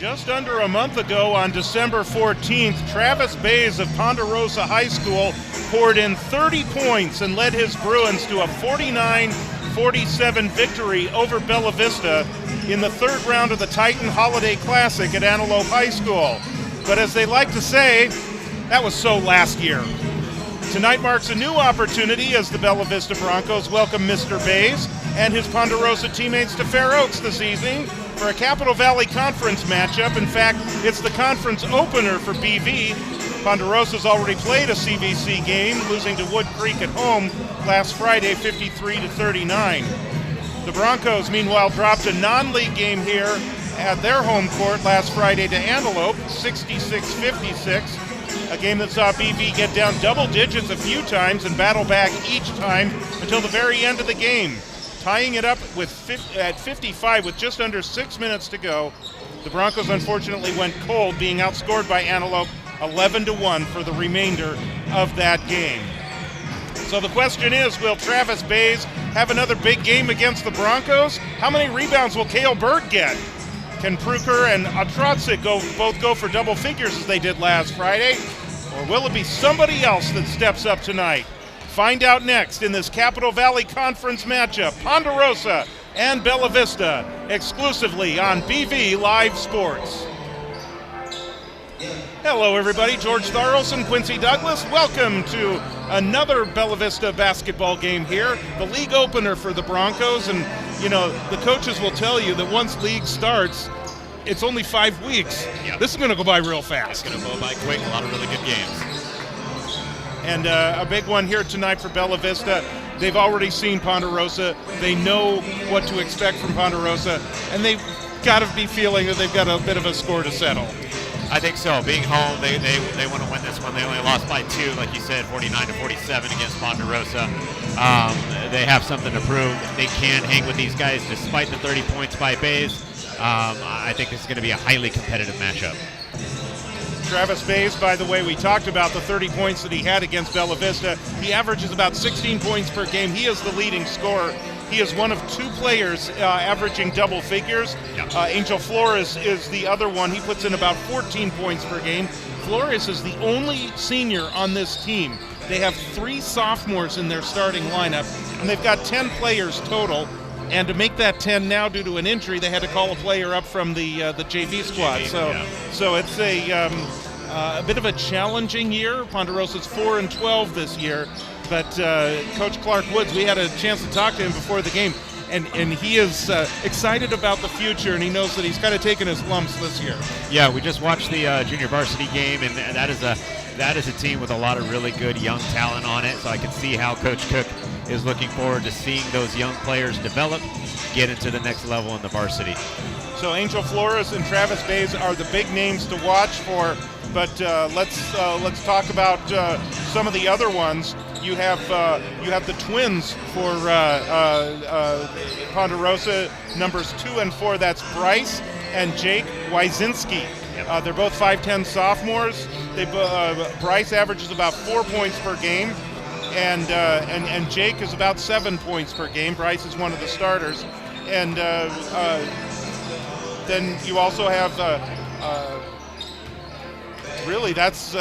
Just under a month ago on December 14th, Travis Bays of Ponderosa High School poured in 30 points and led his Bruins to a 49-47 victory over Bella Vista in the third round of the Titan Holiday Classic at Antelope High School. But as they like to say, that was so last year. Tonight marks a new opportunity as the Bella Vista Broncos welcome Mr. Bays and his Ponderosa teammates to Fair Oaks this evening for a Capital Valley Conference matchup. In fact, it's the conference opener for BV. Ponderosa's already played a CVC game, losing to Wood Creek at home last Friday, 53-39. The Broncos, meanwhile, dropped a non-league game here at their home court last Friday to Antelope, 66-56. A game that saw BV get down double digits a few times and battle back each time until the very end of the game. Tying it up at 55 with just under 6 minutes to go. The Broncos unfortunately went cold, being outscored by Antelope 11-1 for the remainder of that game. So the question is, will Travis Bays have another big game against the Broncos? How many rebounds will Cale Bird get? Can Pruker and Atrotzik both go for double figures as they did last Friday? Or will it be somebody else that steps up tonight? Find out next in this Capital Valley Conference matchup, Ponderosa and Bella Vista, exclusively on BV Live Sports. Hello everybody, George Tharos and Quincy Douglas. Welcome to another Bella Vista basketball game here, the league opener for the Broncos. And you know, the coaches will tell you that once league starts, it's only 5 weeks. Yep. This is going to go by real fast. It's going to go by quick, a lot of really good games. And a big one here tonight for Bella Vista. They've already seen Ponderosa. They know what to expect from Ponderosa, and they've got to be feeling that they've got a bit of a score to settle. I think so. Being home, they want to win this one. They only lost by 2, like you said, 49-47 against Ponderosa. They have something to prove. They can hang with these guys despite the 30 points by Bays. I think this is going to be a highly competitive matchup. Travis Bays, by the way, we talked about the 30 points that he had against Bella Vista. He averages about 16 points per game. He is the leading scorer. He is one of 2 players averaging double figures. Yep. Angel Flores is the other one. He puts in about 14 points per game. Flores is the only senior on this team. They have 3 sophomores in their starting lineup, and they've got 10 players total. And to make that 10 now due to an injury, they had to call a player up from the JV squad. So it's a bit of a challenging year. Ponderosa's 4-12 this year. But Coach Clark Woods, we had a chance to talk to him before the game, and he is excited about the future, and he knows that he's kind of taken his lumps this year. Yeah, we just watched the junior varsity game, and that is a team with a lot of really good young talent on it. So I can see how Coach Cook is looking forward to seeing those young players develop, get into the next level in the varsity. So Angel Flores and Travis Bays are the big names to watch for. But let's talk about some of the other ones. You have the twins for Ponderosa, numbers 2 and 4. That's Bryce and Jake Wyzinski. They're both 5'10" sophomores. Bryce averages about 4 points per game, and Jake is about 7 points per game. Bryce is one of the starters, and then you also have. Really, that's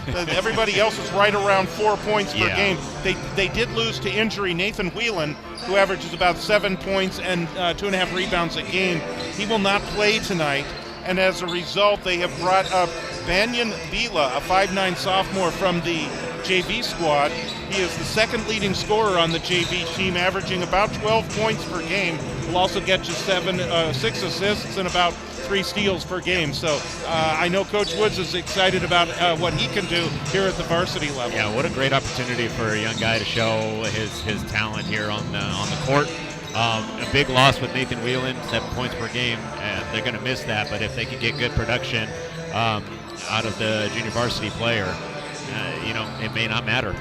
everybody else is right around 4 points per game. They did lose to injury Nathan Whelan, who averages about 7 points and 2.5 rebounds a game. He will not play tonight, and as a result, they have brought up Banyan Bila, a 5'9" sophomore from the JV squad. He is the second leading scorer on the JV team, averaging about 12 points per game. Will also get you 6 assists and about 3 steals per game. So I know Coach Woods is excited about what he can do here at the varsity level. Yeah, what a great opportunity for a young guy to show his talent here on the court. A big loss with Nathan Whelan, 7 points per game, and they're going to miss that. But if they can get good production out of the junior varsity player, it may not matter.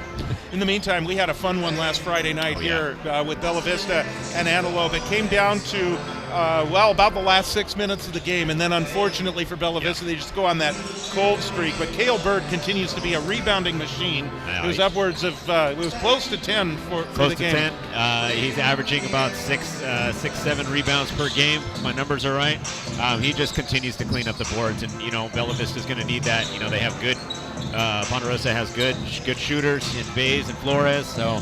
In the meantime, we had a fun one last Friday night here with Bella Vista and Antelope. It came down to about the last 6 minutes of the game, and then unfortunately for Bella Vista, they just go on that cold streak. But Cale Bird continues to be a rebounding machine. It was upwards of, it was close to 10 for the game. Close to 10. He's averaging about 7 rebounds per game. If my numbers are right. He just continues to clean up the boards, and Bella Vista's going to need that. They have good. Ponderosa has good shooters in Bays and Flores, so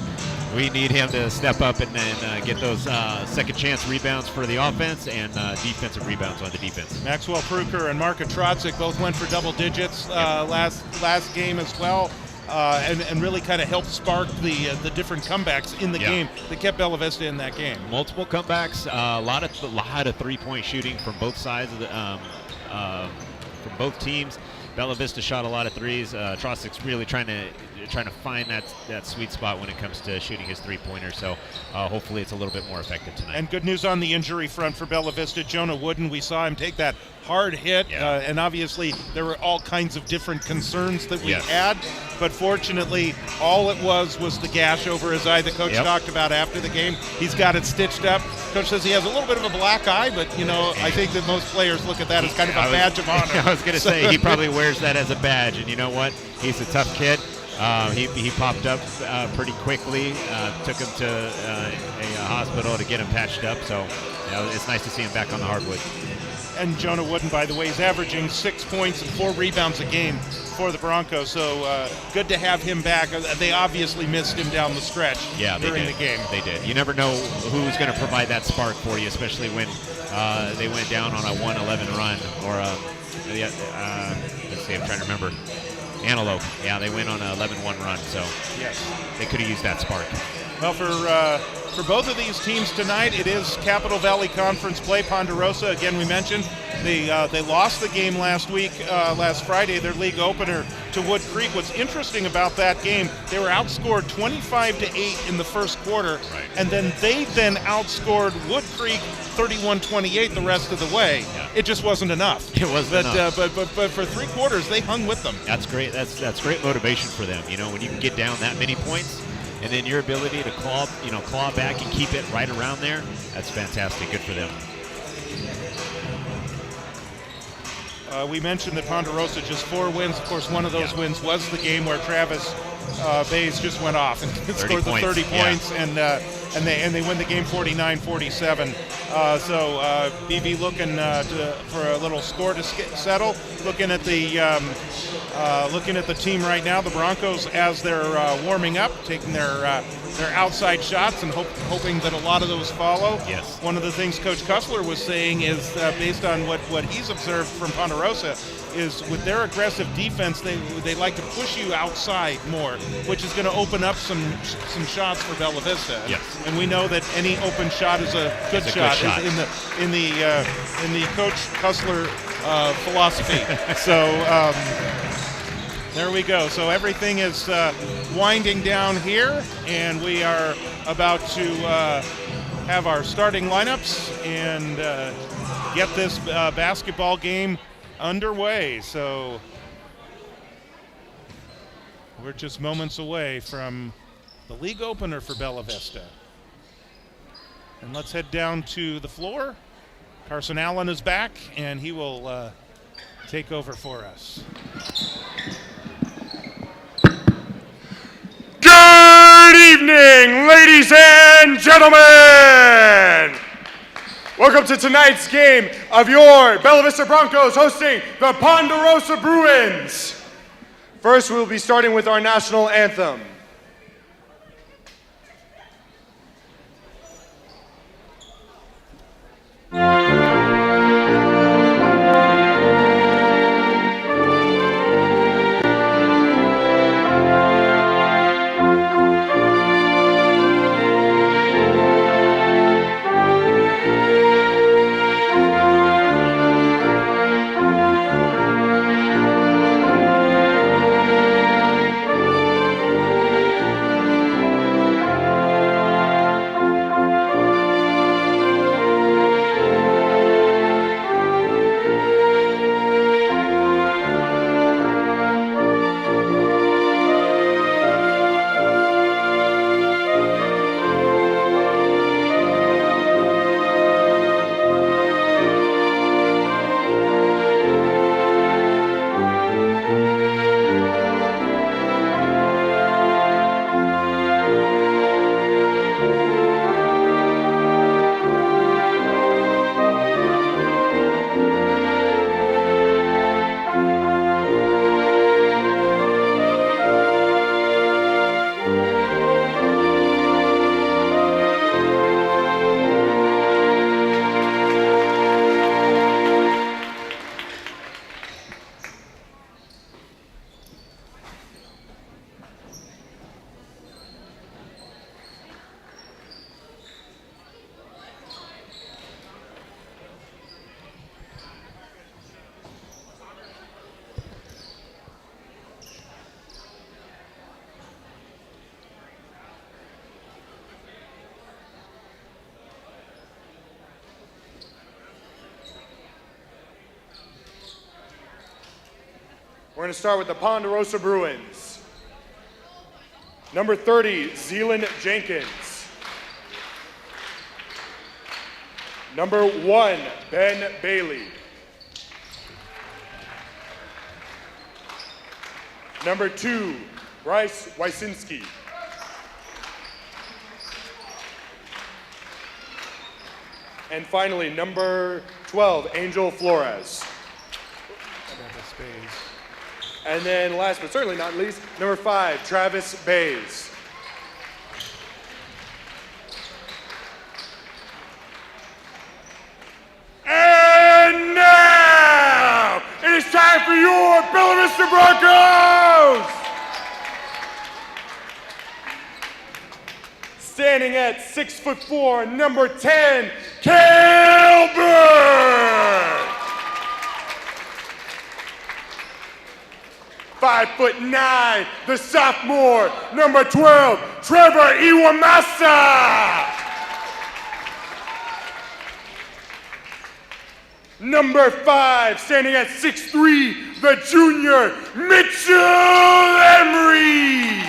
we need him to step up and get those second chance rebounds for the offense and defensive rebounds on the defense. Maxwell Pruker and Marka Trotzik both went for double digits last game as well, and really kind of helped spark the different comebacks in the game that kept Bella Vista in that game. Multiple comebacks, a lot of three-point shooting from both sides of the from both teams. Bella Vista shot a lot of threes. Trotzik's really trying to find that sweet spot when it comes to shooting his three-pointer. So hopefully it's a little bit more effective tonight. And good news on the injury front for Bella Vista. Jonah Wooden, we saw him take that hard hit, and obviously there were all kinds of different concerns that we had, but fortunately all it was the gash over his eye that Coach talked about after the game. He's got it stitched up. Coach says he has a little bit of a black eye, but I think that most players look at that as kind of a badge of honor. I was going to say, he probably wears that as a badge, and you know what? He's a tough kid. He popped up pretty quickly, took him to a hospital to get him patched up, so it's nice to see him back on the hardwood. And Jonah Wooden, by the way, is averaging 6 points and 4 rebounds a game for the Broncos, so good to have him back. They obviously missed him down the stretch during the game. They did. You never know who's going to provide that spark for you, especially when they went down on a 1-11 run, or let's see, I'm trying to remember. Antelope. Yeah, they went on an 11-1 run, so they could have used that spark. Well, for both of these teams tonight, it is Capital Valley Conference play. Ponderosa, again, we mentioned, they lost the game last Friday, their league opener to Wood Creek. What's interesting about that game, they were outscored 25-8 in the first quarter, and then they outscored Wood Creek 31-28 the rest of the way. It just wasn't enough. It wasn't enough. But for 3 quarters, they hung with them. That's great. That's great motivation for them. When you can get down that many points, and then your ability to claw back and keep it right around there, that's fantastic. Good for them. We mentioned that Ponderosa just 4 wins. Of course, one of those wins was the game where Travis Bays just went off and scored the 30 points, and they win the game 49-47. So BV looking for a little score to settle. Looking at the team right now, the Broncos, as they're warming up, taking their outside shots and hoping that a lot of those follow. Yes. One of the things Coach Kussler was saying is, based on what he's observed from Ponderosa, is with their aggressive defense, they like to push you outside more, which is going to open up some shots for Bella Vista. Yes. And we know that any open shot is a good shot. In the Coach Kussler philosophy. So there we go. So everything is winding down here, and we are about to have our starting lineups and get this basketball game underway. So we're just moments away from the league opener for Bella Vista. And let's head down to the floor. Carson Allen is back, and he will take over for us. Good evening, ladies and gentlemen! Welcome to tonight's game of your Bella Vista Broncos hosting the Ponderosa Bruins. First, we'll be starting with our national anthem. We're going to start with the Ponderosa Bruins. Number 30, Zealand Jenkins. Number 1, Ben Bailey. Number 2, Bryce Wysinski. And finally, number 12, Angel Flores. And then last but certainly not least, number 5, Travis Bays. And now, it is time for your Bella Vista Broncos! Standing at 6'4", number 10, Calbert! 5'9", the sophomore, number 12, Trevor Iwamasa! Number 5, standing at 6'3", the junior, Mitchell Emery!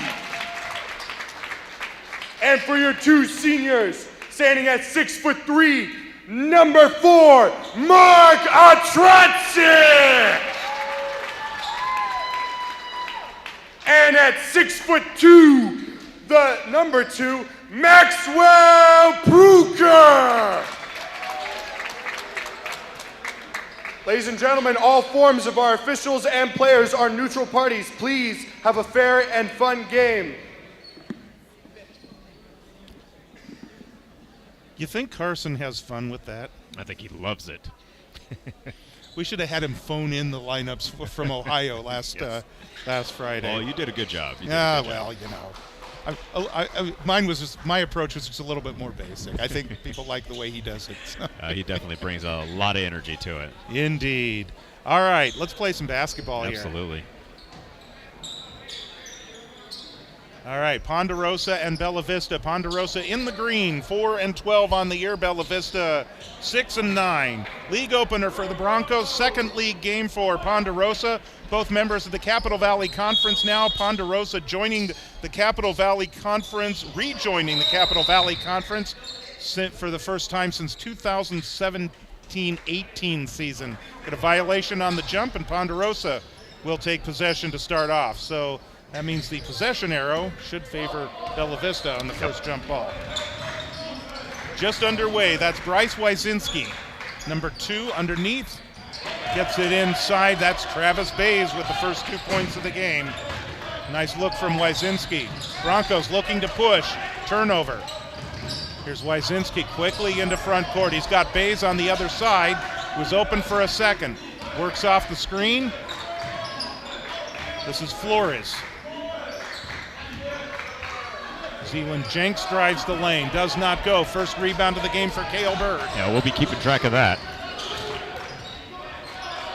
And for your 2 seniors, standing at 6'3", number 4, Mark Atrancic! And at 6'2", the number 2, Maxwell Pruker! Ladies and gentlemen, all forms of our officials and players are neutral parties. Please have a fair and fun game. You think Carson has fun with that? I think he loves it. We should have had him phone in the lineups from Ohio last Friday. Well, you did a good job. Well, you know. My approach was just a little bit more basic. I think people like the way he does it. So. He definitely brings a lot of energy to it. Indeed. All right, let's play some basketball here. Absolutely. All right, Ponderosa and Bella Vista. Ponderosa in the green, 4-12 on the year. Bella Vista 6-9. League opener for the Broncos. Second league game for Ponderosa. Both members of the Capital Valley Conference now. Ponderosa joining the Capital Valley Conference, rejoining the Capital Valley Conference for the first time since 2017-18 season. Got a violation on the jump, and Ponderosa will take possession to start off. So that means the possession arrow should favor Bella Vista on the first jump ball. Just underway, that's Bryce Wysinski. Number 2 underneath. Gets it inside, that's Travis Bays with the first 2 points of the game. Nice look from Wysinski. Broncos looking to push, turnover. Here's Wysinski quickly into front court. He's got Bays on the other side, was open for a second. Works off the screen. This is Flores. Zealand Jenks drives the lane, does not go. First rebound of the game for Cale Bird. Yeah, we'll be keeping track of that.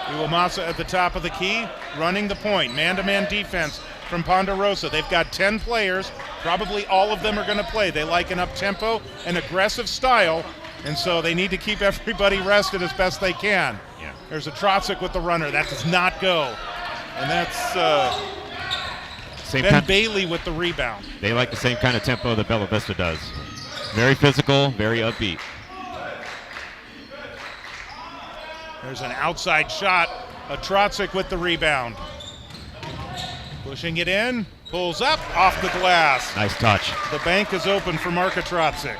Iwamasa at the top of the key, running the point. Man-to-man defense from Ponderosa. They've got 10 players. Probably all of them are going to play. They like an up-tempo and aggressive style, and so they need to keep everybody rested as best they can. Yeah. There's a Trotsic with the runner. That does not go. And that's Ben Bailey with the rebound. They like the same kind of tempo that Bella Vista does. Very physical, very upbeat. There's an outside shot. Trotsic with the rebound. Pushing it in, pulls up, off the glass. Nice touch. The bank is open for Mark Trotsic.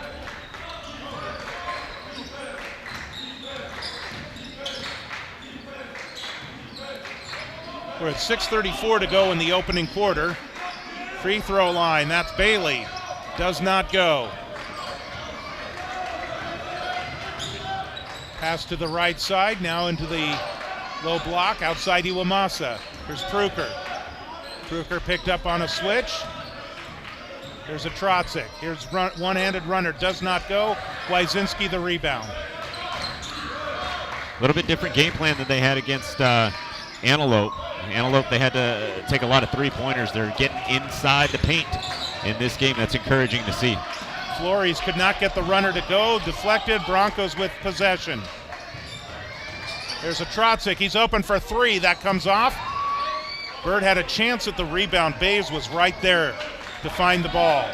We're at 6:34 to go in the opening quarter. Free throw line, that's Bailey. Does not go. Pass to the right side, now into the low block, outside Iwamasa. Here's Pruker. Pruker picked up on a switch. There's a Trotsic. Here's one-handed runner, does not go. Wysinski the rebound. A little bit different game plan than they had against Antelope. Antelope, they had to take a lot of three-pointers. They're getting inside the paint in this game. That's encouraging to see. Flores could not get the runner to go. Deflected. Broncos with possession. There's a Trotsic. He's open for 3. That comes off. Bird had a chance at the rebound. Bays was right there to find the ball.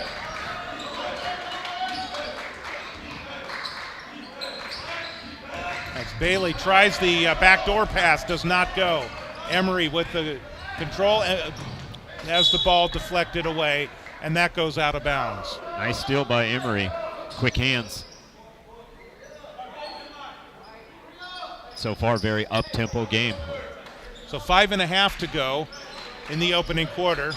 As Bailey tries the backdoor pass, does not go. Emery with the control, has the ball deflected away, and that goes out of bounds. Nice steal by Emery. Quick hands. So far, very up-tempo game. So 5.5 to go in the opening quarter.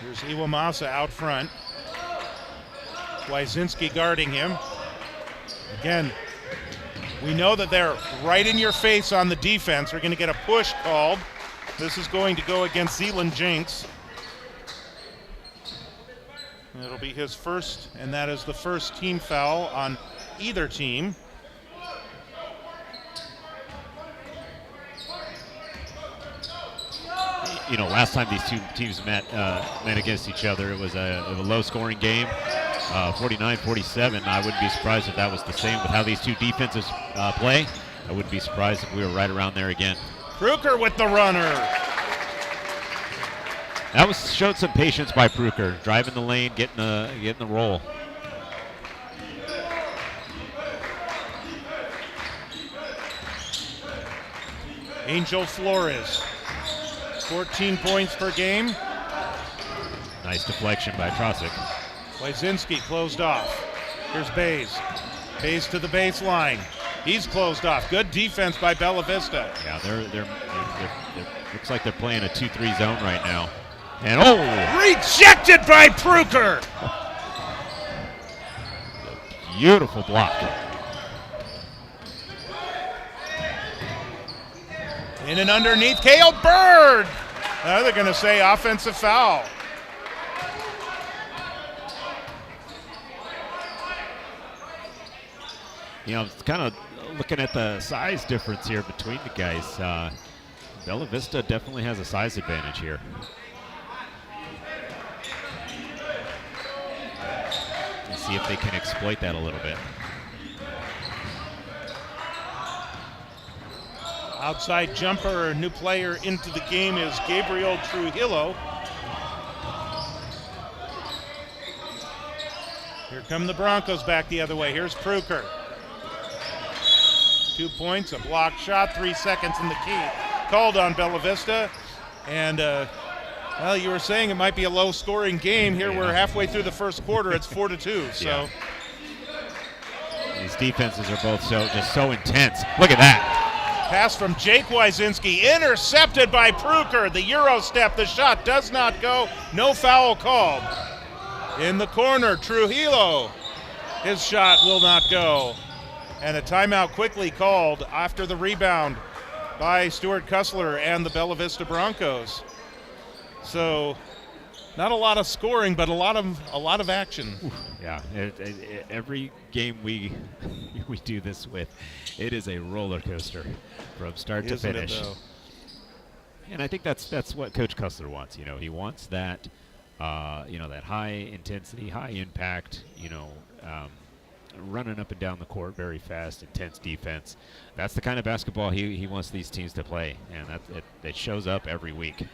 Here's Iwamasa out front. Wyszynski guarding him. Again, we know that they're right in your face on the defense. We're going to get a push called. This is going to go against Zealand Jinks. It'll be his first, and that is the first team foul on either team. You know, last time these two teams met against each other, it was a low-scoring game, 49-47. I wouldn't be surprised if that was the same with how these two defenses play. I wouldn't be surprised if we were right around there again. Kruger with the runner. That showed some patience by Pruker, driving the lane, getting the roll. Angel Flores, 14 points per game. Nice deflection by Trosick. Wyszynski closed off. Here's Bays. Bays to the baseline. He's closed off. Good defense by Bella Vista. Yeah, they're looks like they're playing a 2-3 zone right now. And rejected by Pruker. Beautiful block. In and underneath, Cale Bird. Now they're going to say offensive foul. You know, it's kind of looking at the size difference here between the guys. Bella Vista definitely has a size advantage here. Let's see if they can exploit that a little bit. Outside jumper, a new player into the game is Gabriel Trujillo. Here come the Broncos back the other way. Here's Pruker. 2 points, a blocked shot, 3 seconds in the key. Called on Bella Vista. And, well, you were saying it might be a low-scoring game. Here we're halfway through the first quarter. It's 4-2, so. Yeah. These defenses are both just so intense. Look at that. Pass from Jake Wyszynski, intercepted by Pruker. The Euro step, the shot does not go. No foul called. In the corner, Trujillo. His shot will not go. And a timeout quickly called after the rebound by Stuart Kussler and the Bella Vista Broncos. So, not a lot of scoring, but a lot of action. Yeah, every game we do this with, it is a roller coaster from start to finish. Isn't it, though? And I think that's what Coach Kussler wants. You know, he wants that, that high intensity, high impact. Running up and down the court, very fast, intense defense. That's the kind of basketball he wants these teams to play, and it shows up every week.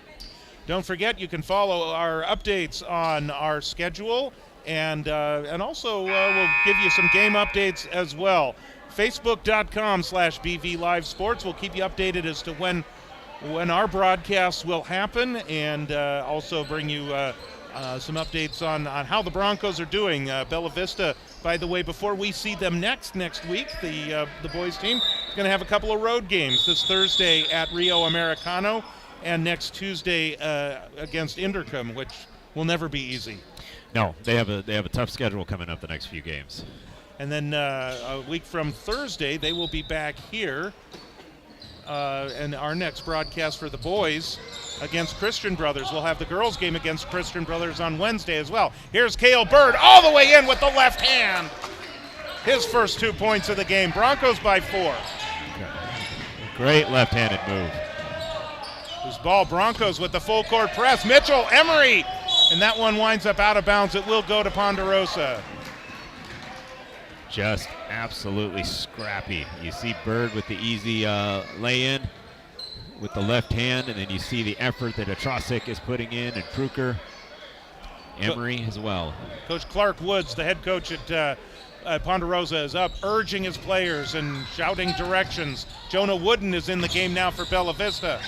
Don't forget, you can follow our updates on our schedule, and also we'll give you some game updates as well. Facebook.com/BV Live Sports will keep you updated as to when our broadcasts will happen, and also bring you some updates on how the Broncos are doing. Bella Vista, by the way, before we see them next week, the boys team is going to have a couple of road games this Thursday at Rio Americano, and next Tuesday against Inderkum, which will never be easy. No, they have a tough schedule coming up the next few games. And then a week from Thursday, they will be back here, and our next broadcast for the boys against Christian Brothers. We'll have the girls' game against Christian Brothers on Wednesday as well. Here's Cale Bird all the way in with the left hand. His first 2 points of the game. Broncos by 4. Great left-handed move. This ball, Broncos with the full court press. Mitchell, Emery, and that one winds up out of bounds. It will go to Ponderosa. just absolutely scrappy. You see Bird with the easy lay-in with the left hand, and then you see the effort that Atrosik is putting in, and Kruker, Emery as well. Coach Clark Woods, the head coach at Ponderosa, is up urging his players and shouting directions. Jonah Wooden is in the game now for Bella Vista.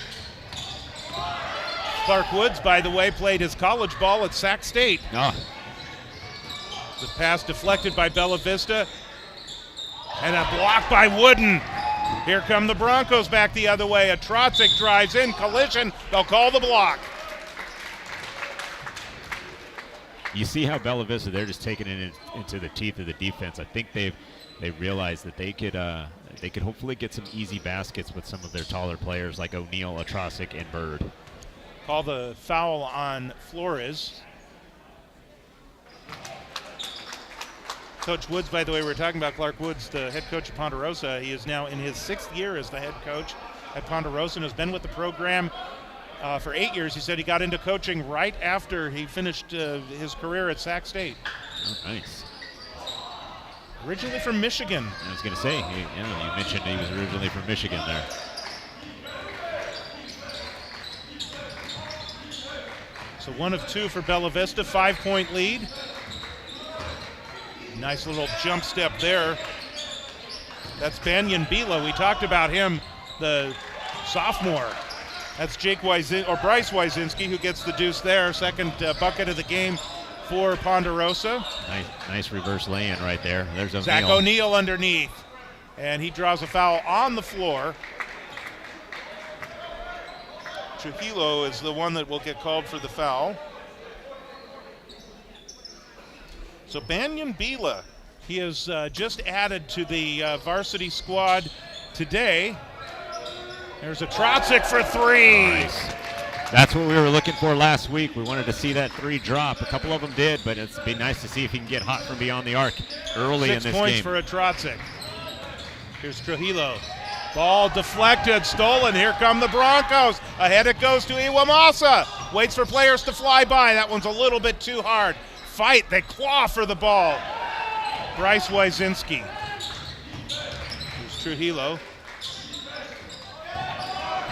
Clark Woods, by the way, played his college ball at Sac State. Oh. The pass deflected by Bella Vista, and a block by Wooden. Here come the Broncos back the other way. Atrosik drives in, collision. They'll call the block. You see how Bella Vista, they're just taking it into the teeth of the defense. I think they realized that they could hopefully get some easy baskets with some of their taller players like O'Neal, Atrosik, and Bird. Call the foul on Flores. Coach Woods, by the way, we're talking about Clark Woods, the head coach of Ponderosa. He is now in his 6th year as the head coach at Ponderosa and has been with the program for 8 years. He said he got into coaching right after he finished his career at Sac State. Oh, nice. Originally from Michigan. I was going to say, you mentioned he was originally from Michigan there. So 1 of 2 for Bella Vista, 5-point lead. Nice little jump step there. That's Banyan Bila. We talked about him, the sophomore. That's Bryce Wyzinski who gets the deuce there. Second bucket of the game for Ponderosa. Nice reverse lay-in right there. There's O'Neal. Zach O'Neal underneath. And he draws a foul on the floor. Trujillo is the one that will get called for the foul. So Banyan Bila, he is just added to the varsity squad today. There's a Atrosik for 3. Nice. That's what we were looking for last week. We wanted to see that 3 drop. A couple of them did, but it'd be nice to see if he can get hot from beyond the arc early in this game. 6 points for Atrosik. Here's Trujillo. Ball deflected, stolen. Here come the Broncos. Ahead it goes to Iwamasa. Waits for players to fly by. That one's a little bit too hard. Fight, they claw for the ball. Bryce Wyzinski. Here's Trujillo.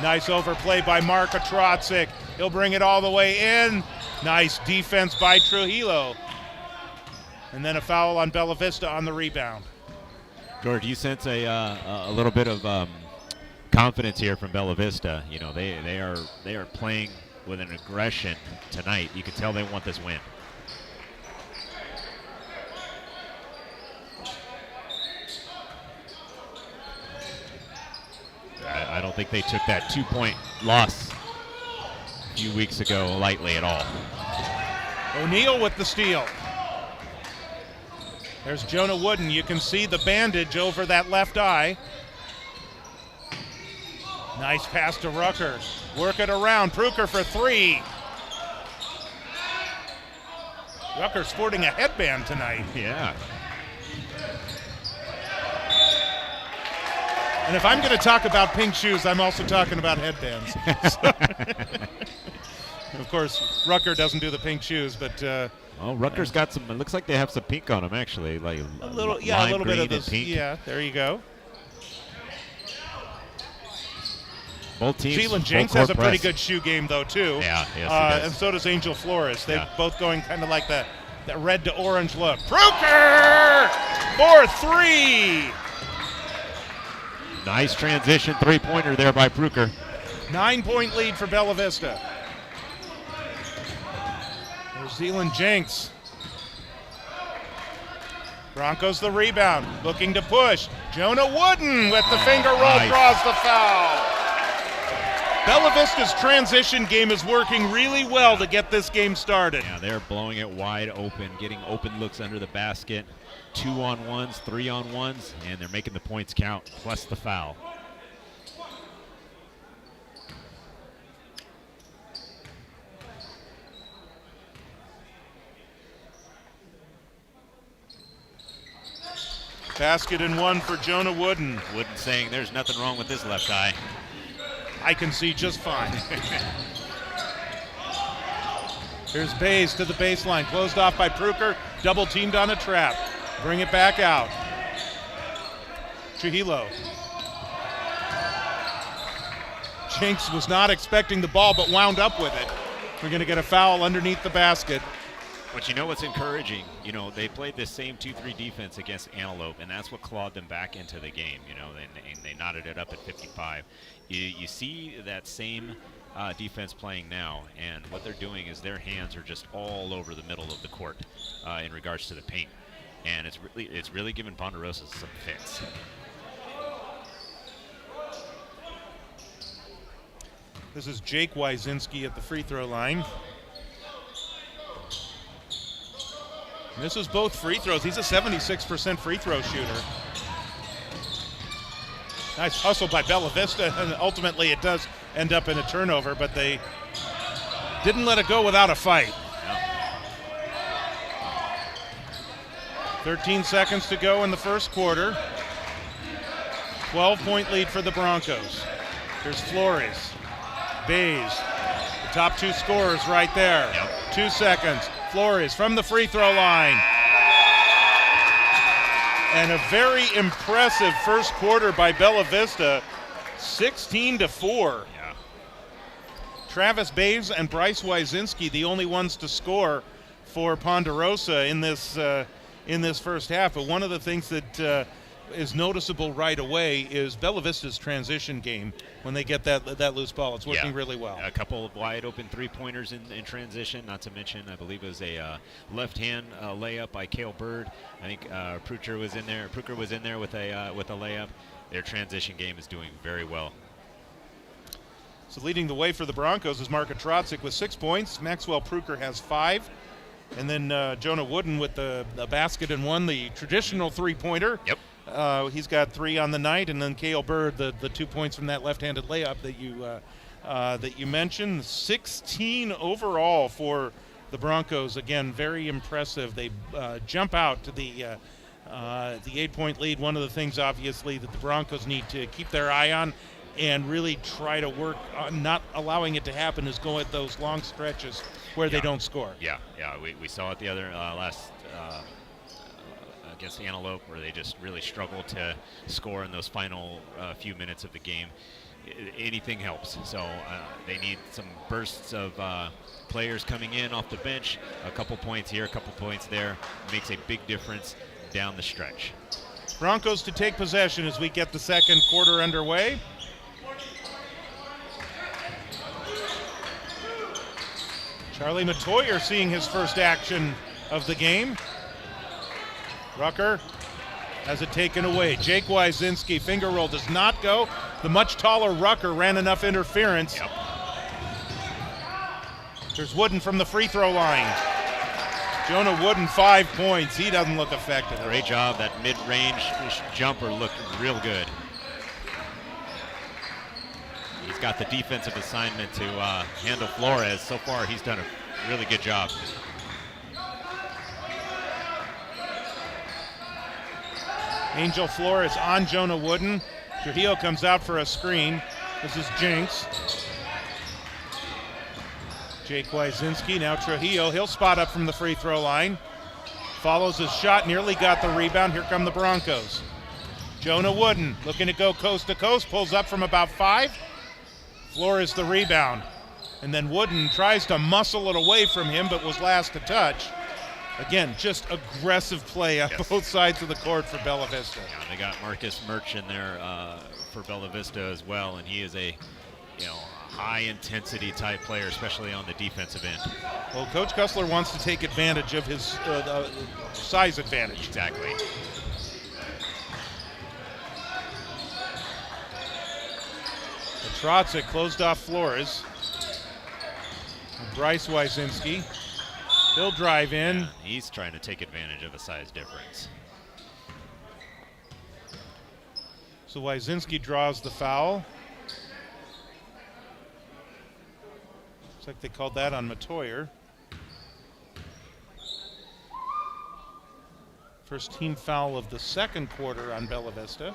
Nice overplay by Mark Atrosik. He'll bring it all the way in. Nice defense by Trujillo. And then a foul on Bella Vista on the rebound. George, you sense a little bit of confidence here from Bella Vista. You know, they are playing with an aggression tonight. You can tell they want this win. I don't think they took that 2-point loss a few weeks ago lightly at all. O'Neal with the steal. There's Jonah Wooden. You can see the bandage over that left eye. Nice pass to Rucker. Work it around. Pruker for 3. Rucker sporting a headband tonight. Yeah. And if I'm going to talk about pink shoes, I'm also talking about headbands. Of course, Rucker doesn't do the pink shoes, but well, Rutgers got some. It looks like they have some pink on them, actually, like a little bit of this. Pink. Yeah, there you go. Both teams. Jalen Jenks has a pretty good shoe game, though, too. Yeah, yes, he does. And so does Angel Flores. They're both going kind of like that red to orange look. Pruker for 3. Nice transition 3-pointer there by Pruker. 9-point lead for Bella Vista. There's Zealand Jenks. Broncos the rebound, looking to push. Jonah Wooden with the finger roll draws the foul. Bella Vista's transition game is working really well to get this game started. Yeah, they're blowing it wide open, getting open looks under the basket. 2-on-1s, 3-on-1s, and they're making the points count, plus the foul. Basket and 1 for Jonah Wooden. Wooden saying there's nothing wrong with this left eye. I can see just fine. Here's Bays to the baseline, closed off by Pruker, double teamed on a trap. Bring it back out. Trujillo. Jinx was not expecting the ball, but wound up with it. We're going to get a foul underneath the basket. But you know what's encouraging? You know, they played this same 2-3 defense against Antelope, and that's what clawed them back into the game, you know, and they knotted it up at 55. You see that same defense playing now, and what they're doing is their hands are just all over the middle of the court in regards to the paint. And it's really given Ponderosa some fits. This is Jake Wyszynski at the free throw line. Misses both free throws. He's a 76% free throw shooter. Nice hustle by Bella Vista, and ultimately it does end up in a turnover, but they didn't let it go without a fight. 13 seconds to go in the first quarter. 12-point lead for the Broncos. Here's Flores, Bays, the top two scorers right there. 2 seconds. Flores from the free throw line. And a very impressive first quarter by Bella Vista, 16-4. Yeah. Travis Bays and Bryce Wyszynski, the only ones to score for Ponderosa in this first half. But one of the things that is noticeable right away is Bella Vista's transition game when they get that loose ball. It's working really well. A couple of wide open three-pointers in transition, not to mention I believe it was a left-hand layup by Cale Bird. I think Prucher was in there with a layup. Their transition game is doing very well. So leading the way for the Broncos is Marka Trotzik with 6 points. Maxwell Prucher has 5. And then Jonah Wooden with the basket and one, the traditional three-pointer. Yep. He's got 3 on the night, and then Cale Bird, the 2 points from that left-handed layup that you mentioned. 16 overall for the Broncos. Again, very impressive. They jump out to the 8-point lead. One of the things, obviously, that the Broncos need to keep their eye on and really try to work on not allowing it to happen is go at those long stretches where they don't score. Yeah. We saw it the other last against Antelope, where they just really struggled to score in those final few minutes of the game. Anything helps. So they need some bursts of players coming in off the bench. A couple points here, a couple points there. It makes a big difference down the stretch. Broncos to take possession as we get the second quarter underway. Charlie Matoyer seeing his first action of the game. Rucker has it taken away. Jake Wyszynski, finger roll does not go. The much taller Rucker ran enough interference. Yep. There's Wooden from the free throw line. Jonah Wooden, 5 points. He doesn't look effective. Great job. That mid-range jumper looked real good. He's got the defensive assignment to handle Flores. So far, he's done a really good job. Angel Flores on Jonah Wooden. Trujillo comes out for a screen. This is Jinx. Jake Wyszynski, now Trujillo. He'll spot up from the free throw line. Follows his shot, nearly got the rebound. Here come the Broncos. Jonah Wooden looking to go coast to coast, pulls up from about 5. Flores the rebound. And then Wooden tries to muscle it away from him, but was last to touch. Again, just aggressive play on both sides of the court for Bella Vista. Yeah, they got Marcus Murch in there for Bella Vista as well, and he is a high-intensity type player, especially on the defensive end. Well, Coach Kussler wants to take advantage of his size advantage. Exactly. Trotzik closed off Flores. Bryce Wyszynski. He'll drive in. Yeah, he's trying to take advantage of a size difference. So Wyszynski draws the foul. Looks like they called that on Matoyer. First team foul of the second quarter on Bella Vista.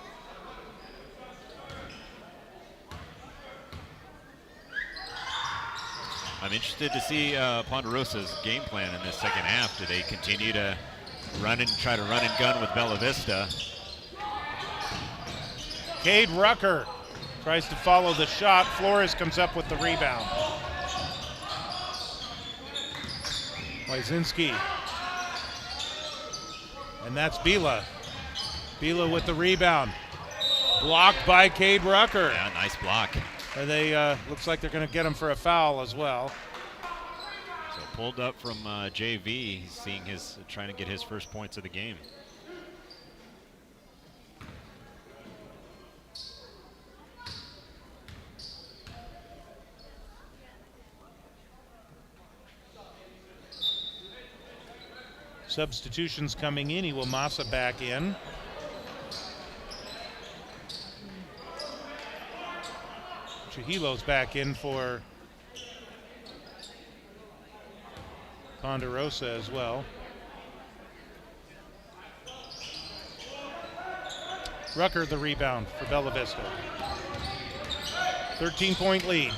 I'm interested to see Ponderosa's game plan in this second half. Do they continue to try to run and gun with Bella Vista? Cade Rucker tries to follow the shot. Flores comes up with the rebound. Wyszynski. And that's Bila. Bila with the rebound. Blocked by Cade Rucker. Yeah, nice block. And they looks like they're going to get him for a foul as well. So pulled up from JV. He's seeing trying to get his first points of the game. Substitutions coming in. Iwamasa back in. Chihilo's back in for Ponderosa as well. Rucker the rebound for Bella Vista. 13-point lead.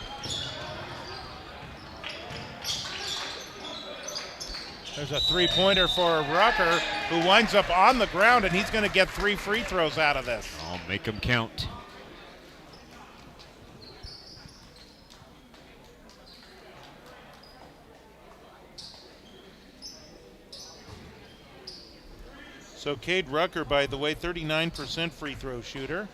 There's a three-pointer for Rucker, who winds up on the ground, and he's going to get 3 free throws out of this. I'll make them count. So Cade Rucker, by the way, 39% free throw shooter.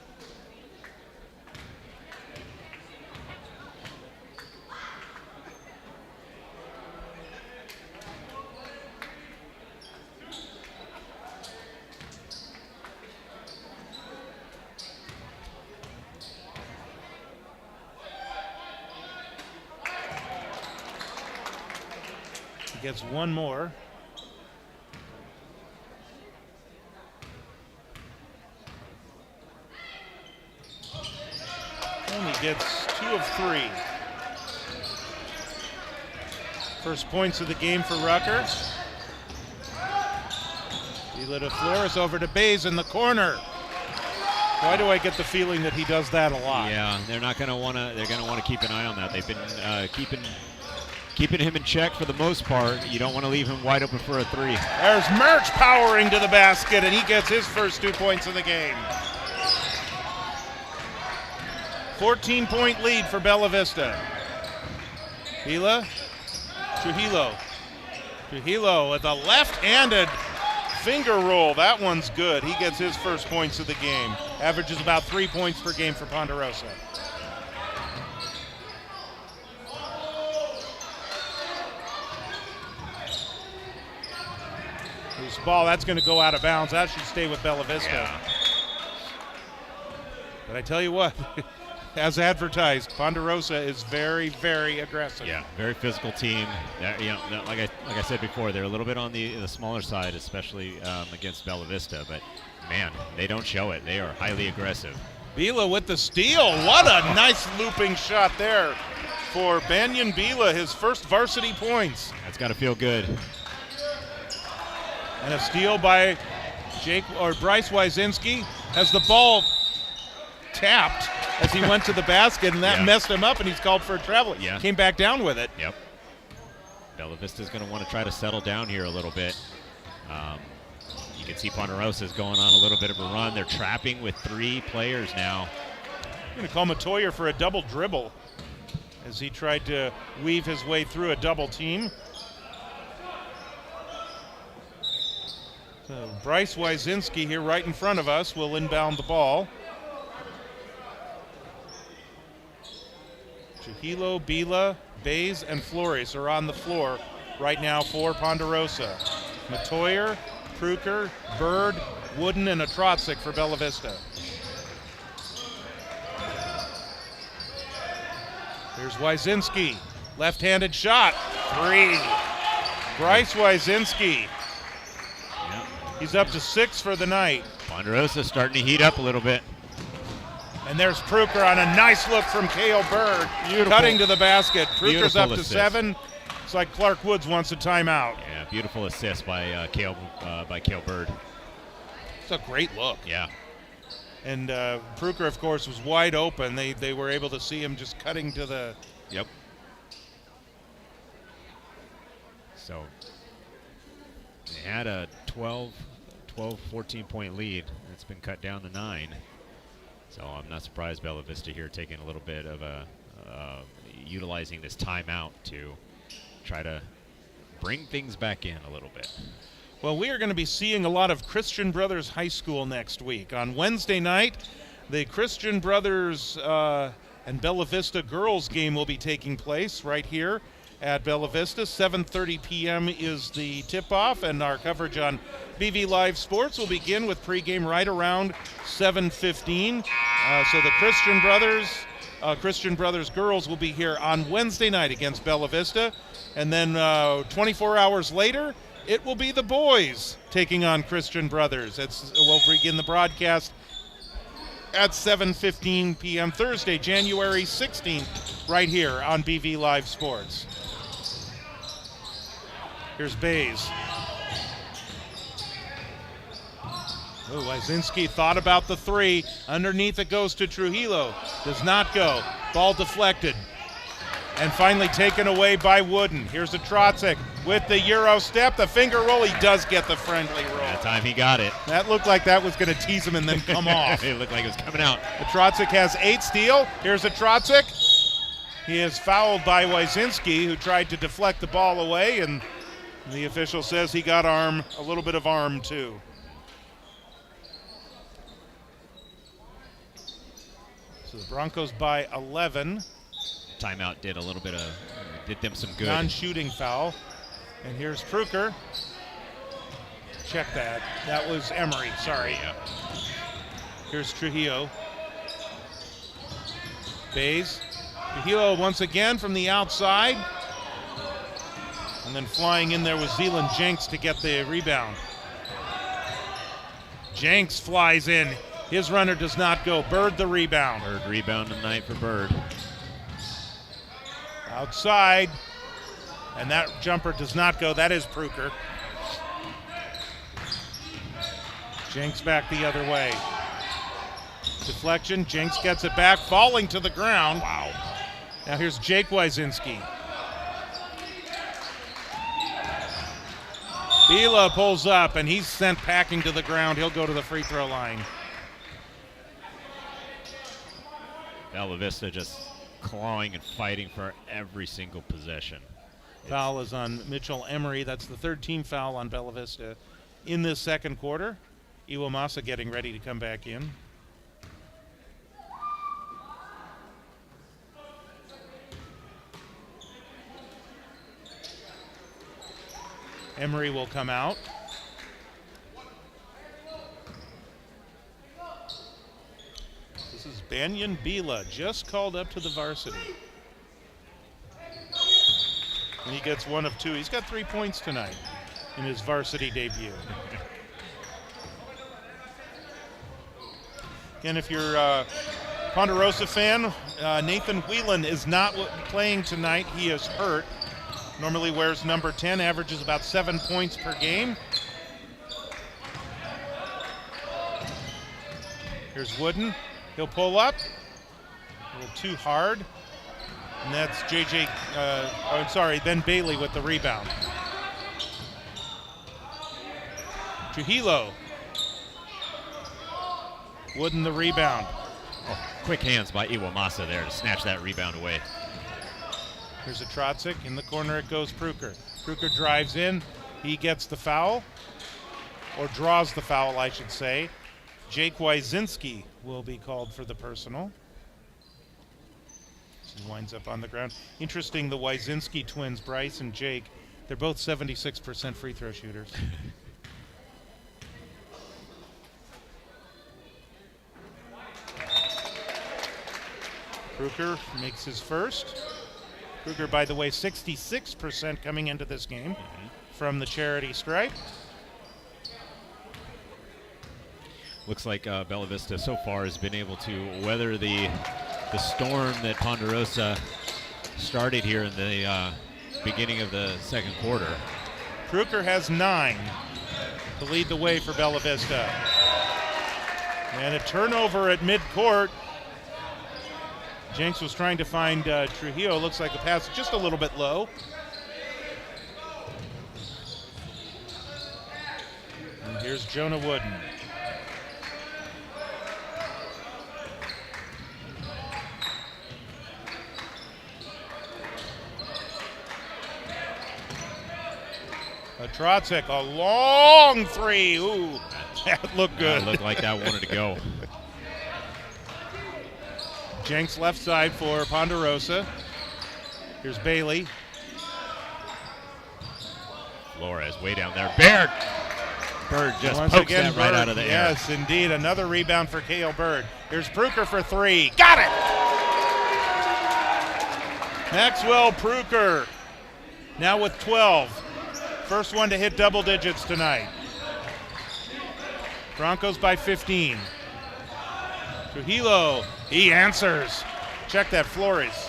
He gets one more. And he gets 2 of 3. First points of the game for Rucker. Vila to Flores, over to Bays in the corner. Why do I get the feeling that he does that a lot? Yeah, they're not going to want to. They're going to want to keep an eye on that. They've been keeping him in check for the most part. You don't want to leave him wide open for a 3. There's Merch powering to the basket, and he gets his first 2 points of the game. 14-point lead for Bella Vista. Vila, Trujillo. Trujillo with a left-handed finger roll. That one's good. He gets his first points of the game. Averages about 3 points per game for Ponderosa. This ball, that's going to go out of bounds. That should stay with Bella Vista. Yeah. But I tell you what, as advertised, Ponderosa is very, very aggressive. Yeah, very physical team. Like I said before, they're a little bit on the smaller side, especially against Bella Vista. But man, they don't show it. They are highly aggressive. Bila with the steal. What a nice looping shot there for Banyan Bila, his first varsity points. That's got to feel good. And a steal by Bryce Wyszynski has the ball tapped as he went to the basket, and that messed him up, and he's called for a travel. Yeah. Came back down with it. Yep. Bella Vista's going to want to try to settle down here a little bit. You can see Ponderosa's going on a little bit of a run. They're trapping with 3 players now. I'm going to call Matoyer for a double dribble as he tried to weave his way through a double team. So Bryce Wyszynski here right in front of us will inbound the ball. Trujillo, Bila, Bays, and Flores are on the floor right now for Ponderosa. Matoyer, Kruker, Bird, Wooden, and a Trotzik for Bella Vista. Here's Wyszynski. Left-handed shot. 3. Bryce Wyszynski. Yep. He's up to 6 for the night. Ponderosa starting to heat up a little bit. And there's Kruker on a nice look from Cale Bird. Beautiful. Cutting to the basket. Kruker's Beautiful up to assist. 7. It's like Clark Woods wants a timeout. Yeah, beautiful assist by Cale Bird. It's a great look. Yeah. And Kruker, of course, was wide open. They were able to see him just cutting to the... Yep. So they had a 14-point lead. It's been cut down to 9. So I'm not surprised Bella Vista here taking a little bit of a utilizing this timeout to try to bring things back in a little bit. Well, we are going to be seeing a lot of Christian Brothers High School next week. On Wednesday night, the Christian Brothers and Bella Vista girls game will be taking place right here at Bella Vista. 7:30 p.m. is the tip-off, and our coverage on BV Live Sports will begin with pregame right around 7:15. So the Christian Brothers girls will be here on Wednesday night against Bella Vista, and then 24 hours later, it will be the boys taking on Christian Brothers. We'll begin the broadcast at 7:15 p.m. Thursday, January 16th, right here on BV Live Sports. Here's Bays. Oh, Wyzinski thought about the three. Underneath it goes to Trujillo. Does not go. Ball deflected. And finally taken away by Wooden. Here's a Trotzik with the Euro step. The finger roll. He does get the friendly roll. That time he got it. That looked like that was going to tease him and then come off. It looked like it was coming out. The Trotzik has 8 steal. Here's a Trotzik. He is fouled by Wyzinski, who tried to deflect the ball away, and the official says he got a little bit of arm too. So the Broncos by 11. Timeout did them some good. Non-shooting foul. And here's Pruker. Check that. That was Emery, sorry. Yeah. Here's Trujillo. Bays. Trujillo once again from the outside. And then flying in there was Zealand Jenks to get the rebound. Jenks flies in. His runner does not go. Bird the rebound. Third rebound tonight for Bird. Outside. And that jumper does not go. That is Pruker. Jenks back the other way. Deflection. Jenks gets it back, falling to the ground. Wow. Now here's Jake Wyzinski. Bila pulls up, and he's sent packing to the ground. He'll go to the free throw line. Bella Vista just clawing and fighting for every single possession. Foul is on Mitchell Emery. That's the third team foul on Bella Vista in this second quarter. Iwamasa getting ready to come back in. Emery will come out. This is Banyan Bila, just called up to the varsity. And he gets 1 of 2. He's got 3 points tonight in his varsity debut. Again, if you're a Ponderosa fan, Nathan Whelan is not playing tonight. He is hurt. Normally wears number 10, averages about 7 points per game. Here's Wooden. He'll pull up. A little too hard. And that's Ben Bailey with the rebound. Trujillo. Wooden the rebound. Oh, quick hands by Iwamasa there to snatch that rebound away. Here's a Trotzik. In the corner it goes Pruker. Pruker drives in. He gets the foul. Or draws the foul, I should say. Jake Wyzinski will be called for the personal. He winds up on the ground. Interesting, the Wyzinski twins, Bryce and Jake, they're both 76% free throw shooters. Pruker makes his first. Pruker, by the way, 66% coming into this game from the charity stripe. Looks like Bella Vista so far has been able to weather the storm that Ponderosa started here in the beginning of the second quarter. Pruker has 9 to lead the way for Bella Vista. And a turnover at midcourt. Jenks was trying to find Trujillo. Looks like the pass just a little bit low. And here's Jonah Wooden. Trotzek, a long three. Ooh, that looked good. It looked like that wanted to go. Jenks left side for Ponderosa. Here's Bailey. Flores way down there. Bird just Once pokes again, that right Bird, out of the air. Yes, indeed. Another rebound for Cale Bird. Here's Pruker for three. Got it! Maxwell Pruker now with 12. First one to hit double digits tonight. Broncos by 15. Trujillo, he answers. Check that, Flores.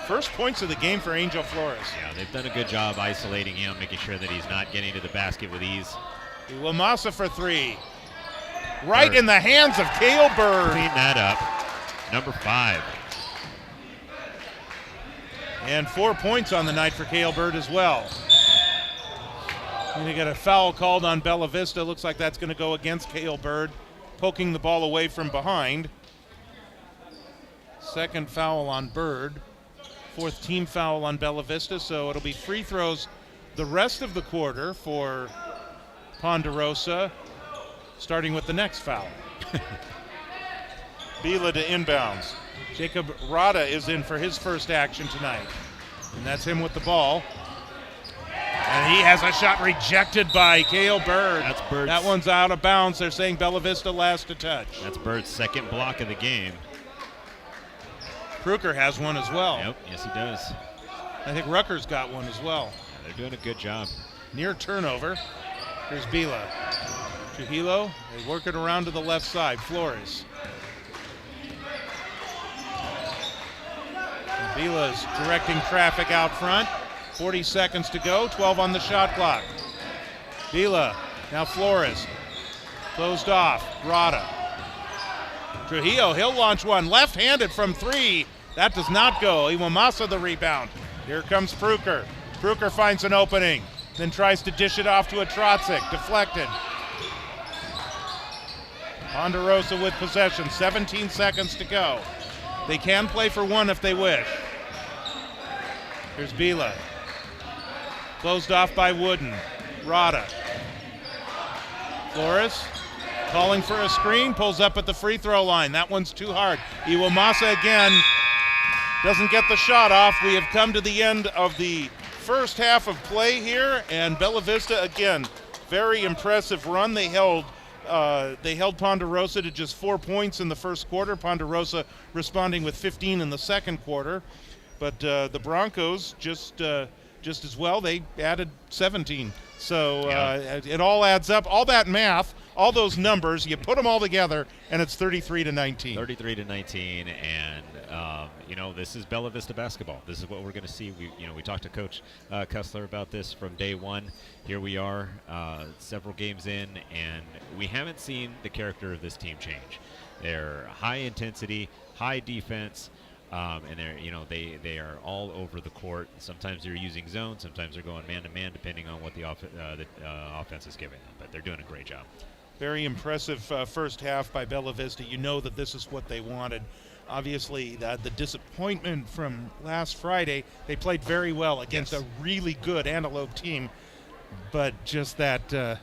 First points of the game for Angel Flores. Yeah, they've done a good job isolating him, making sure that he's not getting to the basket with ease. Iwamasa for three. Right in the hands of Cale Bird. Clean that up. Number 5. And 4 points on the night for Cale Bird as well. Going to get a foul called on Bella Vista. Looks like that's going to go against Cale Bird, poking the ball away from behind. Second foul on Bird. 4th team foul on Bella Vista, so it'll be free throws the rest of the quarter for Ponderosa, starting with the next foul. Bila to inbounds. Jacob Rada is in for his first action tonight, and that's him with the ball. And he has a shot rejected by Cale Bird. That's Bird's. That one's out of bounds. They're saying Bella Vista last to touch. That's Bird's second block of the game. Pruker has one as well. Yep, yes he does. I think Rutgers got one as well. They're doing a good job. Near turnover. Here's Bila. Trujillo, they work it around to the left side. Flores. Bila's directing traffic out front. 40 seconds to go, 12 on the shot clock. Bila, now Flores. Closed off, Rada. Trujillo, he'll launch one, left-handed from 3. That does not go. Iwamasa the rebound. Here comes Pruker. Pruker finds an opening, then tries to dish it off to a Trotzek, deflected. Ponderosa with possession, 17 seconds to go. They can play for one if they wish. Here's Bila. Closed off by Wooden. Rada. Flores calling for a screen, pulls up at the free throw line. That one's too hard. Iwamasa again doesn't get the shot off. We have come to the end of the first half of play here, and Bella Vista again, very impressive run. They held Ponderosa to just 4 points in the first quarter. Ponderosa responding with 15 in the second quarter, but the Broncos just as well. They added 17. So it all adds up. All that math, all those numbers, you put them all together, and it's 33-19. 33-19, and this is Bella Vista basketball. This is what we're going to see. We talked to Coach Kessler about this from day one. Here we are, several games in, and we haven't seen the character of this team change. They're high intensity, high defense. And they are all over the court. Sometimes they're using zone, sometimes they're going man-to-man, depending on what the offense is giving them. But they're doing a great job. Very impressive first half by Bella Vista. You know that this is what they wanted. Obviously, the disappointment from last Friday, they played very well against a really good Antelope team, but just that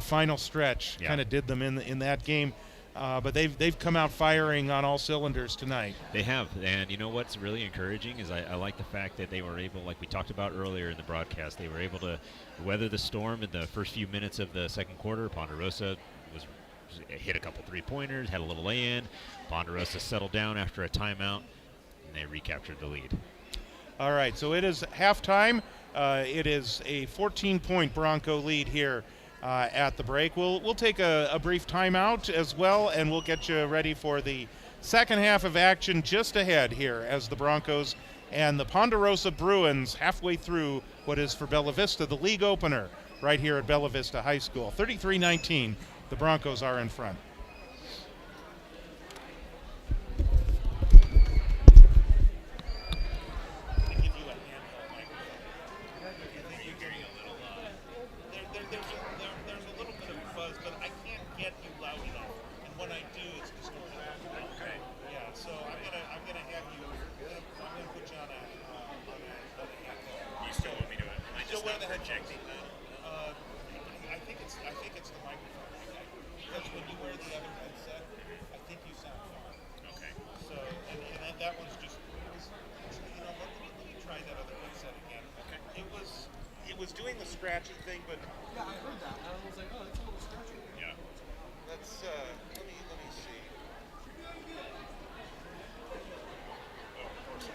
final stretch kind of did them in that game. But they've come out firing on all cylinders tonight. They have, and you know what's really encouraging is I like the fact that they were able, like we talked about earlier in the broadcast, they were able to weather the storm in the first few minutes of the second quarter. Ponderosa hit a couple three-pointers, had a little lay-in. Ponderosa settled down after a timeout, and they recaptured the lead. All right, so it is halftime. It is a 14-point Bronco lead here at the break. We'll take a brief timeout as well, and we'll get you ready for the second half of action just ahead here as the Broncos and the Ponderosa Bruins halfway through what is for Bella Vista the league opener right here at Bella Vista High School. 33-19, the Broncos are in front. the projecting that? I think it's the microphone. Because when you wear the other headset, I think you sound fine. Okay. So and that one's just let me try that other headset again. Okay. It was doing the scratching thing, but Yeah, I heard that. I was like, oh, that's a little scratchy. yeah. Let's let me see. Oh, of course.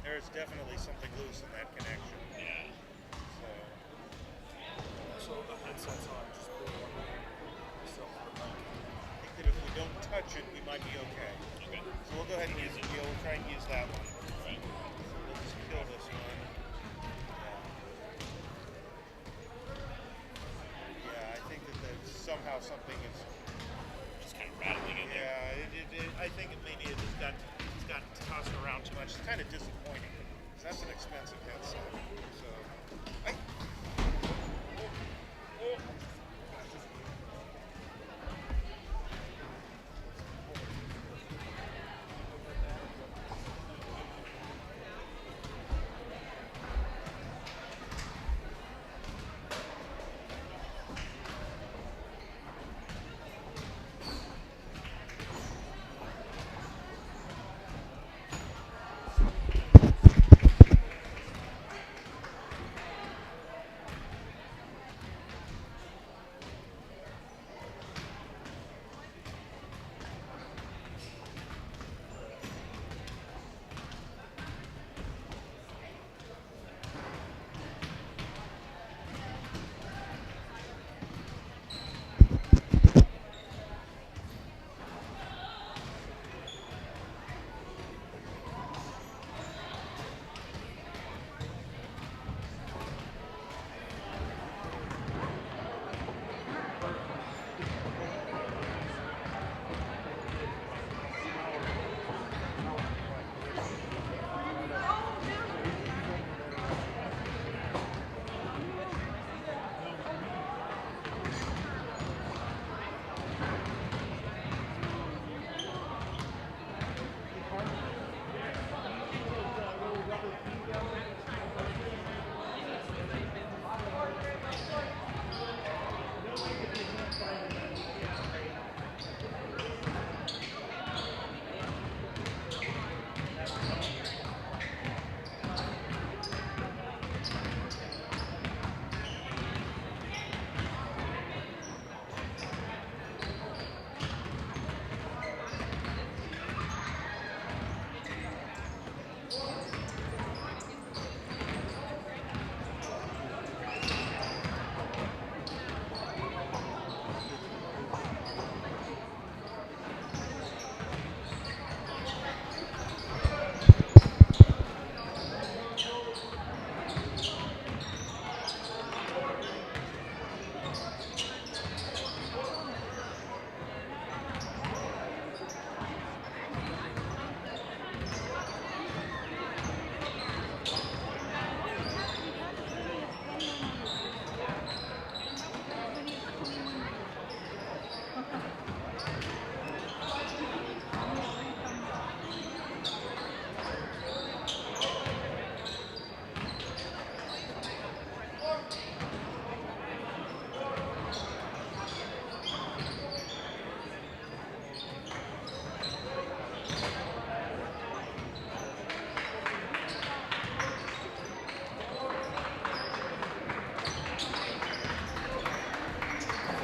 There's definitely something loose in that connection. Yeah. So the headset's on, just pull one way. So I think that if we don't touch it, we might be okay. Okay. So we'll go ahead and use it. Yeah, we'll try and use that one. Right. So we'll just kill this one. Yeah, I think that somehow something is Just kind of rattling in there. Yeah, I think it maybe it just got tossed around too much. It's kind of disappointing. 'Cause that's an expensive headset. So,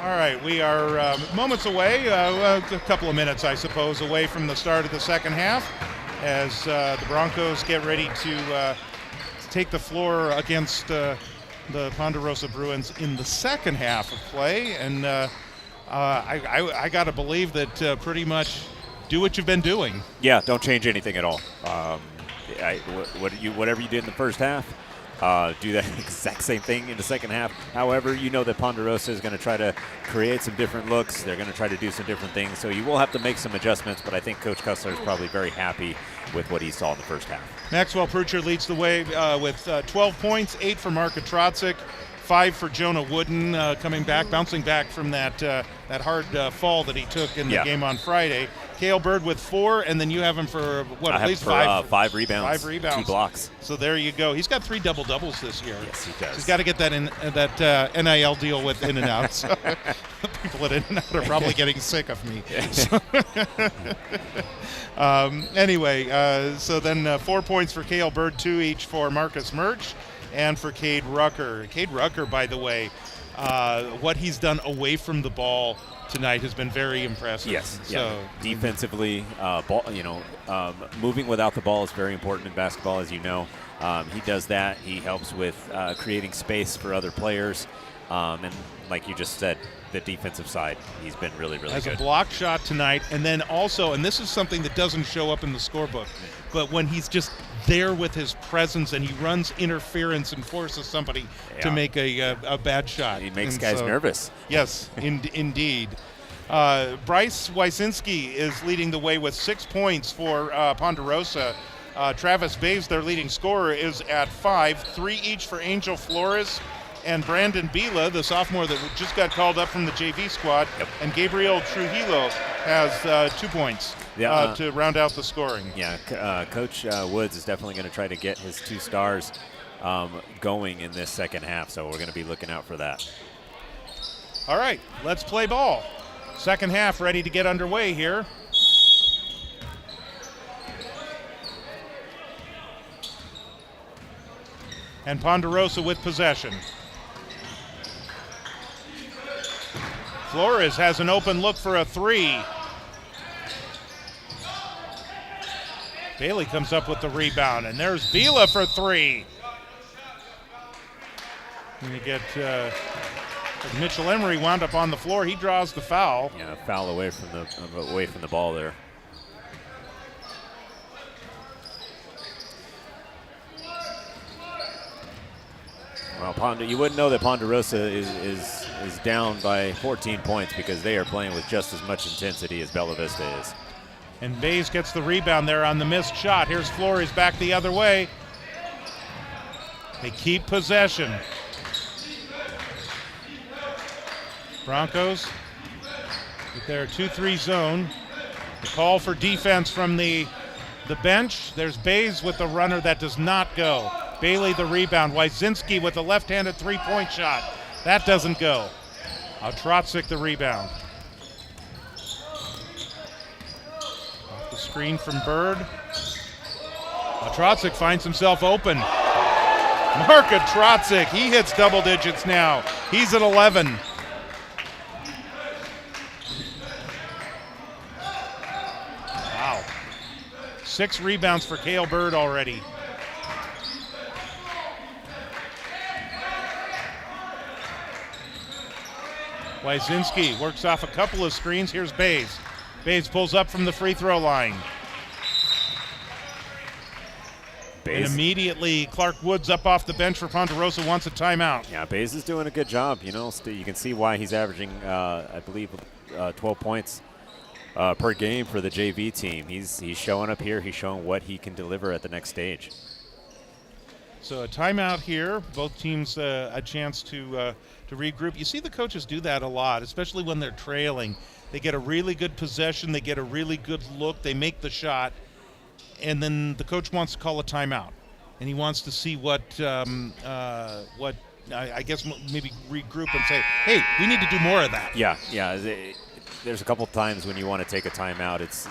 All right, we are moments away, a couple of minutes, I suppose, away from the start of the second half as the Broncos get ready to take the floor against the Ponderosa Bruins in the second half of play. And I got to believe that pretty much do what you've been doing. Yeah, don't change anything at all. Whatever you did in the first half, do that exact same thing in the second half. However, you know that Ponderosa is going to try to create some different looks. They're going to try to do some different things. So you will have to make some adjustments, but I think Coach Cussler is probably very happy with what he saw in the first half. Maxwell Pritchard leads the way with 12 points, 8 for Marka Trotzik, 5 for Jonah Wooden, bouncing back from that hard fall that he took in the game on Friday. Cale Bird with 4, and then you have him for at least 5 rebounds. 5 rebounds. 2 blocks. So there you go. He's got 3 double-doubles this year. Yes, he does. He's got to get that NIL deal with In and Out. So the people at In and Out are probably getting sick of me. So anyway, so then 4 points for Cale Bird, 2 each for Marcus Murch and for Cade Rucker. Cade Rucker, by the way, what he's done away from the ball tonight has been very impressive. Yes. So defensively, moving without the ball is very important in basketball, as you know. He does that. He helps with creating space for other players. And like you just said, the defensive side, he's been really, really good. Has a block shot tonight, and then also, and this is something that doesn't show up in the scorebook, but when he's just there with his presence and he runs interference and forces somebody to make a bad shot. He makes guys nervous. Yes, indeed. Bryce Wysinski is leading the way with 6 points for Ponderosa. Travis Bays, their leading scorer, is at 5, 3 each for Angel Flores and Brandon Bila, the sophomore that just got called up from the JV squad. Yep. And Gabriel Trujillo has 2 points to round out the scoring. Yeah, Coach Woods is definitely going to try to get his 2 stars going in this second half, so we're going to be looking out for that. All right, let's play ball. Second half ready to get underway here. And Ponderosa with possession. Flores has an open look for a 3. Bailey comes up with the rebound, and there's Bila for 3. And you get Mitchell Emery wound up on the floor. He draws the foul. Yeah, foul away from the ball there. Well, you wouldn't know that Ponderosa is down by 14 points because they are playing with just as much intensity as Bella Vista is. And Bays gets the rebound there on the missed shot. Here's Flores back the other way. They keep possession. Broncos with their 2-3 zone. The call for defense from the bench. There's Bays with the runner that does not go. Bailey the rebound. Wysinski with a left-handed 3-point shot. That doesn't go. Trotzik the rebound. Off the screen from Bird. Trotzik finds himself open. Marka Trotzik, he hits double digits now. He's at 11. Wow. 6 rebounds for Cale Bird already. Wysinski works off a couple of screens. Here's Bays. Bays pulls up from the free throw line. And immediately Clark Woods up off the bench for Ponderosa wants a timeout. Yeah, Bays is doing a good job. You know, you can see why he's averaging, I believe, 12 points per game for the JV team. He's showing up here. He's showing what he can deliver at the next stage. So a timeout here. Both teams a chance to regroup. You see the coaches do that a lot, especially when they're trailing. They get a really good possession. They get a really good look. They make the shot. And then the coach wants to call a timeout. And he wants to see what I guess maybe regroup and say, hey, we need to do more of that. Yeah. There's a couple times when you want to take a timeout. It's,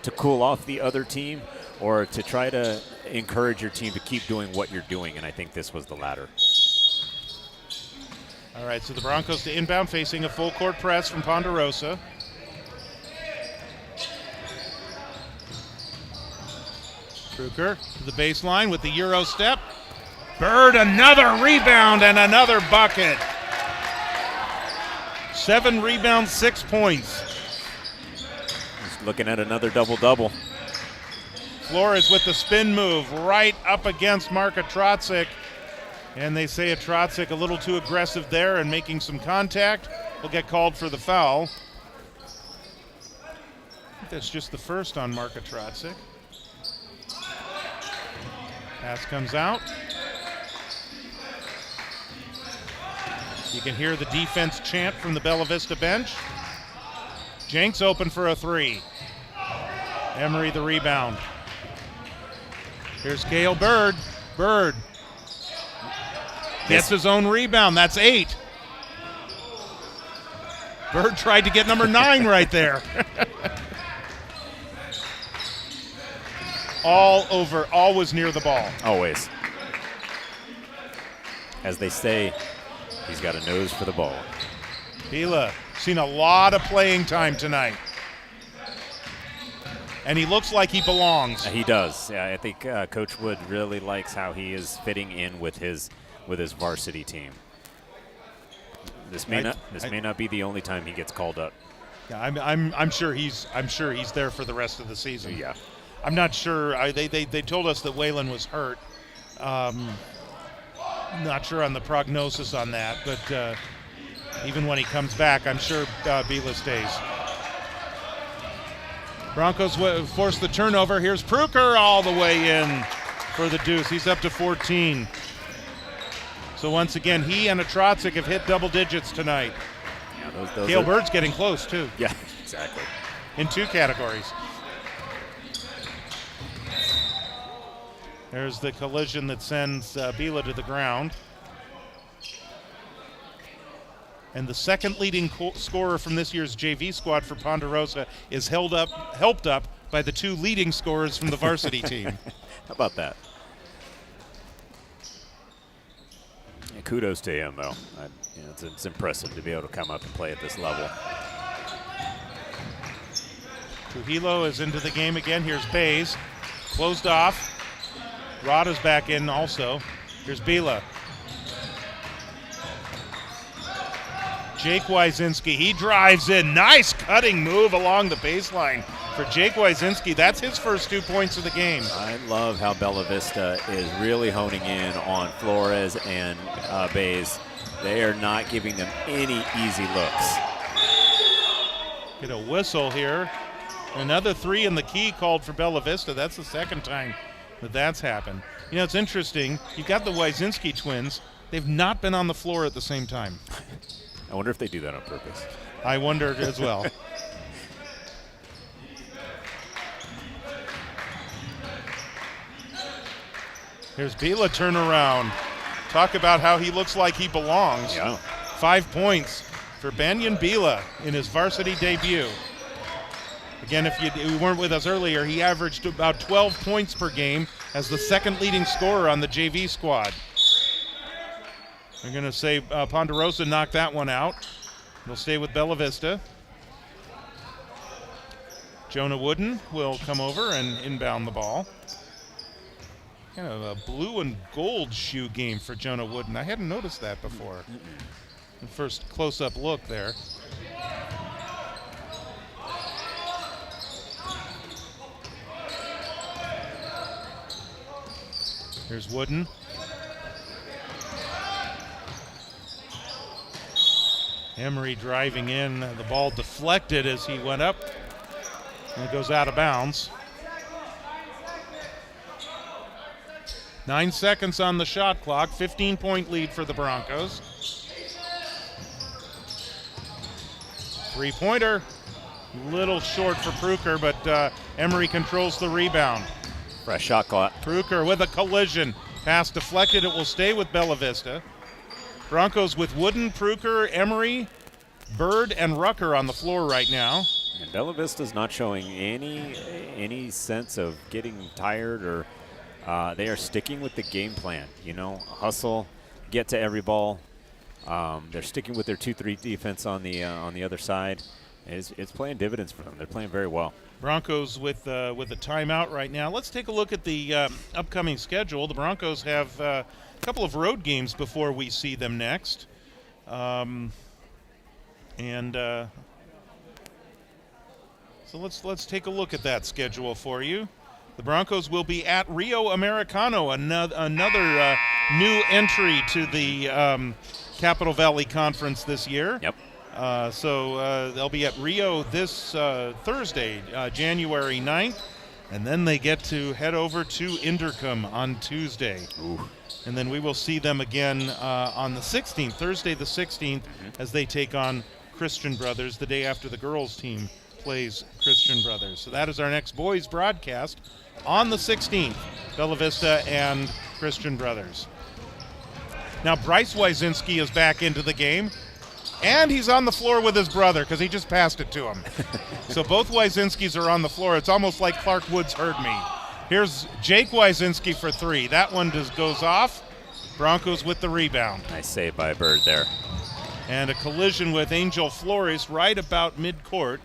to cool off the other team or to try to encourage your team to keep doing what you're doing. And I think this was the latter. All right, so the Broncos to inbound, facing a full court press from Ponderosa. Kruger to the baseline with the Euro step. Bird, another rebound and another bucket. 7 rebounds, 6 points. He's looking at another double-double. Flores with the spin move right up against Marka Trotzik. And they say Trotzik a little too aggressive there and making some contact. Will get called for the foul. I think that's just the first on Marka Trotzik. Pass comes out. You can hear the defense chant from the Bella Vista bench. Jenks open for a 3. Emery the rebound. Here's Cale Bird. Bird gets his own rebound. That's 8. Bird tried to get number 9 right there. All was near the ball. Always. As they say, he's got a nose for the ball. Bila seen a lot of playing time tonight. And he looks like he belongs. He does. Yeah, I think Coach Wood really likes how he is fitting in with his varsity team. This may not be the only time he gets called up. Yeah, I'm sure he's there for the rest of the season. Yeah. I'm not sure. They told us that Waylon was hurt. Not sure on the prognosis on that, but even when he comes back, I'm sure Bila stays. Broncos force the turnover. Here's Pruker all the way in for the deuce. He's up to 14. So once again, he and Trotzik have hit double digits tonight. Yeah, those Cale Bird's getting close, too. Yeah, exactly. In 2 categories. There's the collision that sends Bila to the ground. And the second leading scorer from this year's JV squad for Ponderosa is helped up by the 2 leading scorers from the varsity team. How about that? Yeah, kudos to him, though. It's impressive to be able to come up and play at this level. Trujillo is into the game again. Here's Bays. Closed off. Rada's back in also. Here's Bila. Jake Wyszynski, he drives in. Nice cutting move along the baseline for Jake Wyszynski. That's his first 2 points of the game. I love how Bella Vista is really honing in on Flores and Bays. They are not giving them any easy looks. Get a whistle here. Another 3 in the key called for Bella Vista. That's the second time that's happened. You know, it's interesting. You've got the Wyszynski twins. They've not been on the floor at the same time. I wonder if they do that on purpose. I wonder as well. Here's Bila turnaround. Talk about how he looks like he belongs. Yeah. 5 points for Banyan Bila in his varsity debut. Again, if you weren't with us earlier, he averaged about 12 points per game as the second leading scorer on the JV squad. I'm going to say Ponderosa knocked that one out. They'll stay with Bella Vista. Jonah Wooden will come over and inbound the ball. Kind of a blue and gold shoe game for Jonah Wooden. I hadn't noticed that before. The first close-up look there. Here's Wooden. Emery driving in. The ball deflected as he went up. And it goes out of bounds. 9 seconds on the shot clock. 15-point lead for the Broncos. 3-pointer. Little short for Pruker, but Emery controls the rebound. Fresh shot clock. Pruker with a collision. Pass deflected. It will stay with Bella Vista. Broncos with Wooden, Pruker, Emery, Bird, and Rucker on the floor right now. And Bella Vista's not showing any sense of getting tired, or they are sticking with the game plan. You know, hustle, get to every ball, They're sticking with their 2-3 defense on the other side. It's playing dividends for them. They're playing very well. Broncos with a timeout right now. Let's take a look at the upcoming schedule. The Broncos have a couple of road games before we see them next. So let's take a look at that schedule for you. The Broncos will be at Rio Americano, another new entry to the Capital Valley Conference this year. Yep. So they'll be at Rio this Thursday, January 9th, and then they get to head over to Inderkum on Tuesday. Ooh. And then we will see them again on the 16th, Thursday the 16th, as they take on Christian Brothers the day after the girls' team plays Christian Brothers. So that is our next boys broadcast on the 16th, Bella Vista and Christian Brothers. Now Bryce Wyzinski is back into the game, and he's on the floor with his brother because he just passed it to him. So both Wyzinskis are on the floor. It's almost like Clark Woods heard me. Here's Jake Wyzinski for three. That one just goes off. Broncos with the rebound. Nice save by Bird there. And a collision with Angel Flores right about midcourt.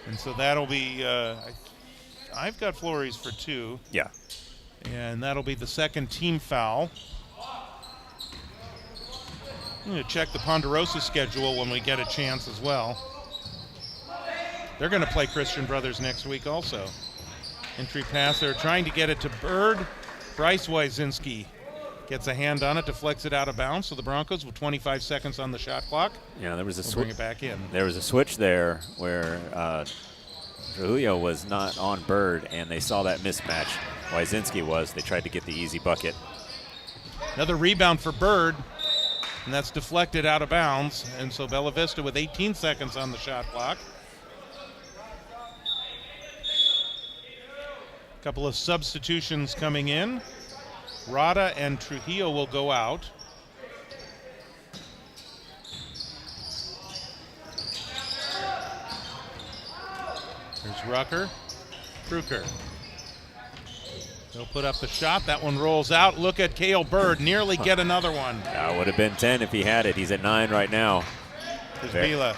And so that'll be, I've got Flores for two. Yeah. And that'll be the second team foul. I'm going to check the Ponderosa schedule when we get a chance as well. They're going to play Christian Brothers next week also. Entry pass, they're trying to get it to Bird. Bryce Wyzinski gets a hand on it, deflects it out of bounds. So the Broncos with 25 seconds on the shot clock. Yeah, there was a We'll switch. bring it back in. There was a switch there where Trujillo was not on Bird, and they saw that mismatch. Wyzinski was. They tried to get the easy bucket. Another rebound for Bird, and that's deflected out of bounds. And so Bella Vista with 18 seconds on the shot clock. Couple of substitutions coming in. Rada and Trujillo will go out. There's Rucker. Kruker. He'll put up the shot. That one rolls out. Look at Cale Bird. Nearly get another one. That would have been 10 if he had it. He's at 9 right now. There's Vila.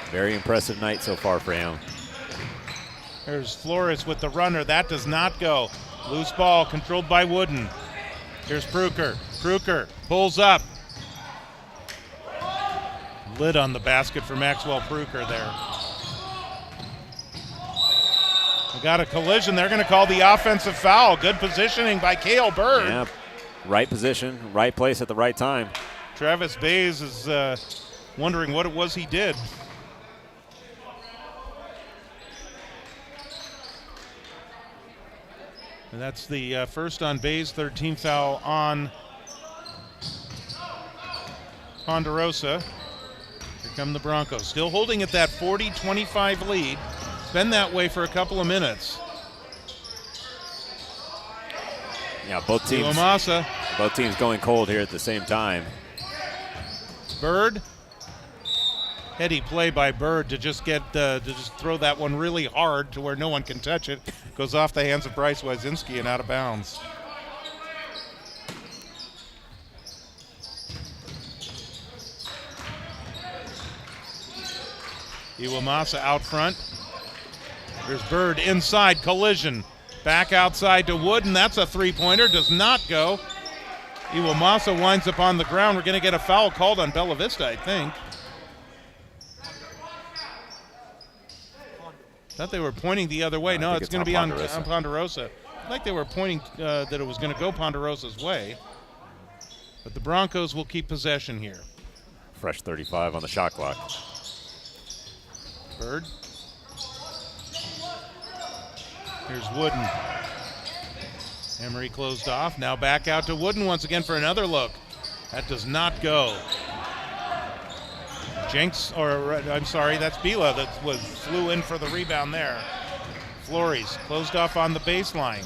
Very impressive night so far for him. There's Flores with the runner. That does not go. Loose ball controlled by Wooden. Here's Kruker. Kruker pulls up. Lid on the basket for Maxwell Kruker there. We got a collision. They're going to call the offensive foul. Good positioning by Cale Bird. Yeah, right position, right place at the right time. Travis Bays is wondering what it was he did. And that's the first on Bays, third team foul on Ponderosa. Here come the Broncos. Still holding at that 40-25 lead. It's been that way for a couple of minutes. Yeah, both teams going cold here at the same time. Bird. Heady play by Bird to just get to just throw that one really hard to where no one can touch it. Goes off the hands of Bryce Wyzinski and out of bounds. Iwamasa out front. There's Bird inside, collision. Back outside to Wooden. That's a three-pointer. Does not go. Iwamasa winds up on the ground. We're going to get a foul called on Bella Vista, I think. Thought they were pointing the other way. No, it's going to be on Ponderosa. I think they were pointing that it was going to go Ponderosa's way. But the Broncos will keep possession here. Fresh 35 on the shot clock. Bird. Here's Wooden. Emery closed off. Now back out to Wooden once again for another look. That does not go. That's Bila that flew in for the rebound there. Flores closed off on the baseline.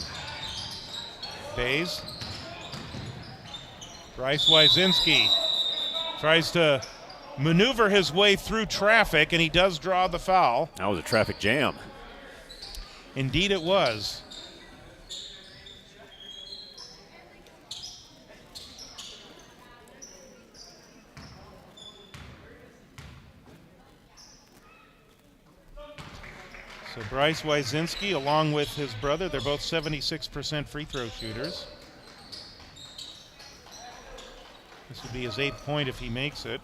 Bays. Bryce Wyzinski tries to maneuver his way through traffic, and he does draw the foul. That was a traffic jam. Indeed it was. So Bryce Wyszynski, along with his brother, they're both 76% free throw shooters. This would be his 8th point if he makes it.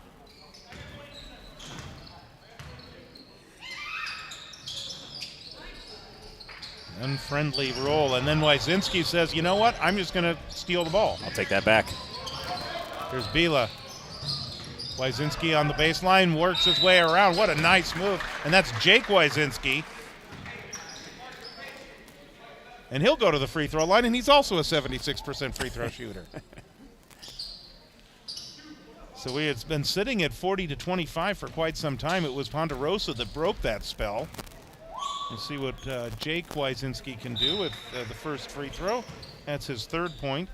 Unfriendly roll, and then Wyszynski says, you know what, I'm just going to steal the ball. I'll take that back. Here's Bila. Wyszynski on the baseline, works his way around. What a nice move. And that's Jake Wyszynski. And he'll go to the free throw line, and he's also a 76% free throw shooter. So we had been sitting at 40-25 for quite some time. It was Ponderosa that broke that spell. We'll see what Jake Wyszynski can do with the first free throw. That's his 3rd point.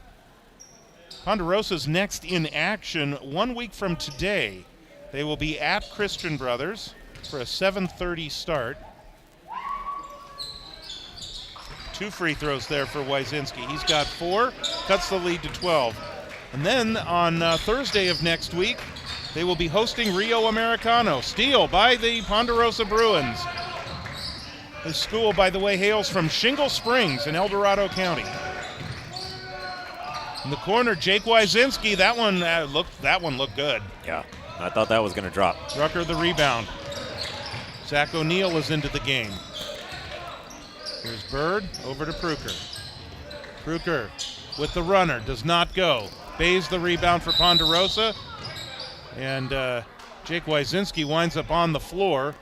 Ponderosa's next in action 1 week from today. They will be at Christian Brothers for a 7:30 start. 2 free throws there for Wyszynski. He's got 4, cuts the lead to 12. And then on Thursday of next week, they will be hosting Rio Americano. Steal by the Ponderosa Bruins. This school, by the way, hails from Shingle Springs in El Dorado County. In the corner, Jake Wyszynski. That one looked good. Yeah, I thought that was going to drop. Drucker the rebound. Zach O'Neal is into the game. Here's Bird over to Pruker. Pruker with the runner, does not go. Bays the rebound for Ponderosa. And Jake Wyszynski winds up on the floor.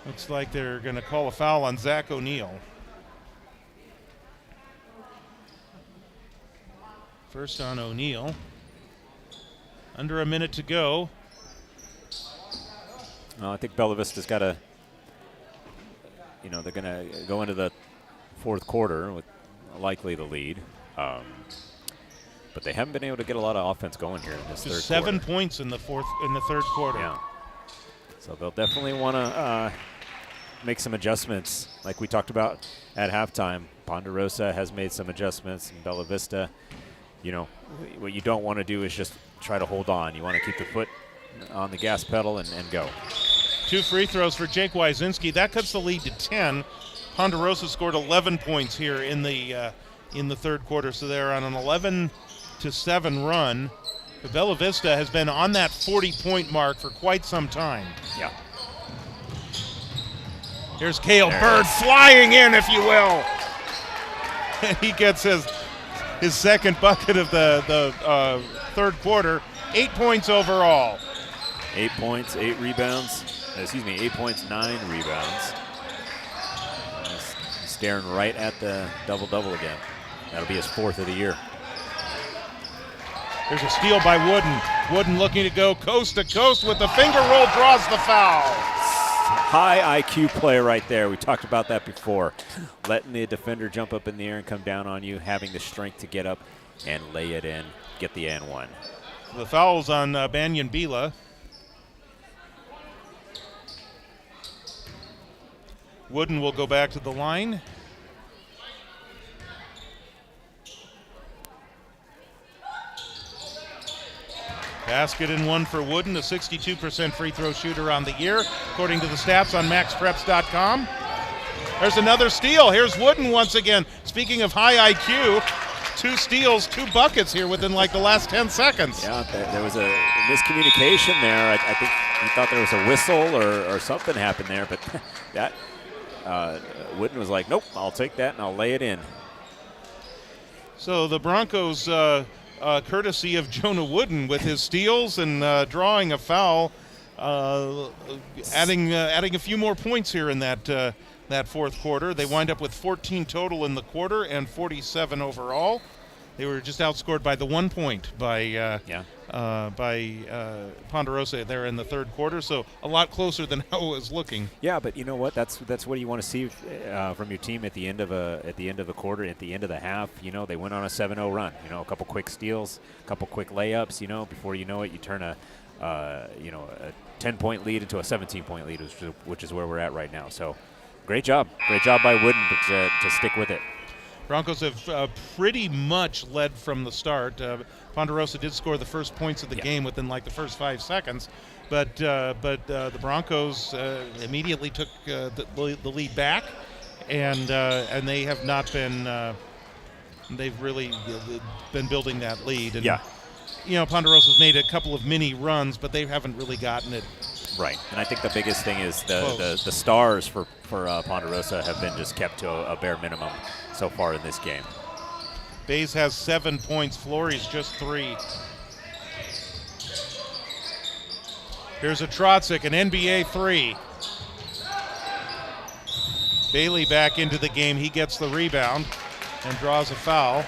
Looks like they're going to call a foul on Zach O'Neal. First on O'Neal. Under a minute to go. I think Bella Vista's got to, they're going to go into the 4th quarter with likely the lead. But they haven't been able to get a lot of offense going here in this third quarter. 7 points in the 3rd quarter. Yeah. So they'll definitely want to make some adjustments, like we talked about at halftime. Ponderosa has made some adjustments, and Bella Vista, what you don't want to do is just try to hold on. You want to keep the foot on the gas pedal and go. 2 free throws for Jake Wyszynski. That cuts the lead to 10. Ponderosa scored 11 points here in the 3rd quarter, so they're on an 11-7 run. But Bella Vista has been on that 40-point mark for quite some time. Yeah. Here's Cale Bird flying in, if you will. And he gets his 2nd bucket of the 3rd quarter. 8 points overall. 8 points, 8 rebounds. 8 points, 9 rebounds. He's staring right at the double-double again. That'll be his 4th of the year. There's a steal by Wooden. Wooden looking to go coast to coast with the finger roll, draws the foul. High IQ play right there. We talked about that before. Letting the defender jump up in the air and come down on you, having the strength to get up and lay it in, get the and one. The foul's on Banyan Bila. Wooden will go back to the line. Basket and 1 for Wooden, a 62% free throw shooter on the year, according to the stats on maxpreps.com. There's another steal. Here's Wooden once again. Speaking of high IQ, 2 steals, 2 buckets here within like the last 10 seconds. Yeah, there was a miscommunication there. I think he thought there was a whistle or something happened there, but that Wooden was like, nope, I'll take that and I'll lay it in. So the Broncos, courtesy of Jonah Wooden with his steals and drawing a foul, adding a few more points here in that 4th quarter. They wind up with 14 total in the quarter and 47 overall. They were just outscored by the 1 point by Ponderosa there in the 3rd quarter. So a lot closer than how it was looking. Yeah, but you know what? That's what you want to see from your team at the end of the quarter, at the end of the half. They went on a 7-0 run. A couple quick steals, a couple quick layups. Before you know it, you turn a 10-point lead into a 17-point lead, which is where we're at right now. So great job by Wooden to stick with it. Broncos have pretty much led from the start. Ponderosa did score the first points of the game within like the first 5 seconds, but the Broncos immediately took the lead back, and they have not been. They've really been building that lead. And, you know, Ponderosa's made a couple of mini runs, but they haven't really gotten it. Right, and I think the biggest thing is the stars for Ponderosa have been just kept to a bare minimum so far in this game. Bays has 7 points. Flores just 3. Here's a Trotzik, an NBA 3. Bailey back into the game. He gets the rebound and draws a foul.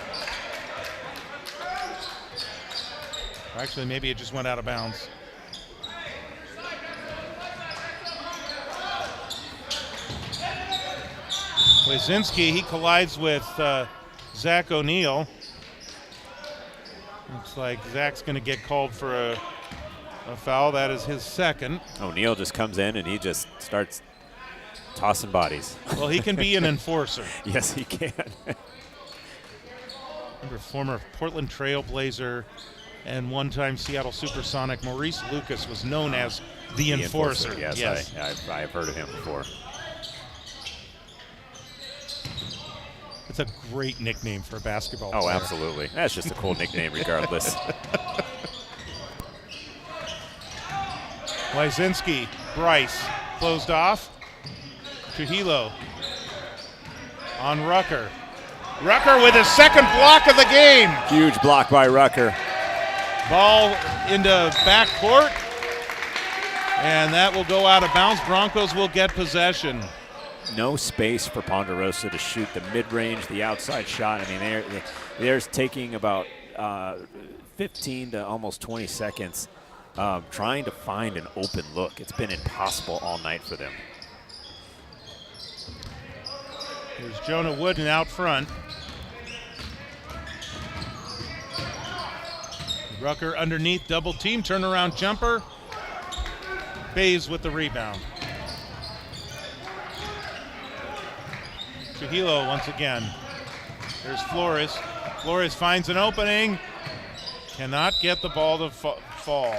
Actually, maybe it just went out of bounds. Wazinski, he collides with Zach O'Neill. Looks like Zach's going to get called for a foul. That is his second. O'Neill just comes in and he just starts tossing bodies. Well, he can be an enforcer. Yes, he can. Remember, former Portland Trailblazer and one-time Seattle Supersonic Maurice Lucas was known as the enforcer. Yes. I've heard of him before. It's a great nickname for a basketball player. Oh, absolutely. That's just a cool nickname regardless. Lysinski, Bryce, closed off. Trujillo on Rucker. Rucker with his second block of the game. Huge block by Rucker. Ball into backcourt, and that will go out of bounds. Broncos will get possession. No space for Ponderosa to shoot the mid-range, the outside shot. I mean, they're taking about 15 to almost 20 seconds trying to find an open look. It's been impossible all night for them. Here's Jonah Wooden out front. Rucker underneath, double team, turnaround jumper. Bays with the rebound. Trujillo once again. There's Flores. Flores finds an opening. Cannot get the ball to fall.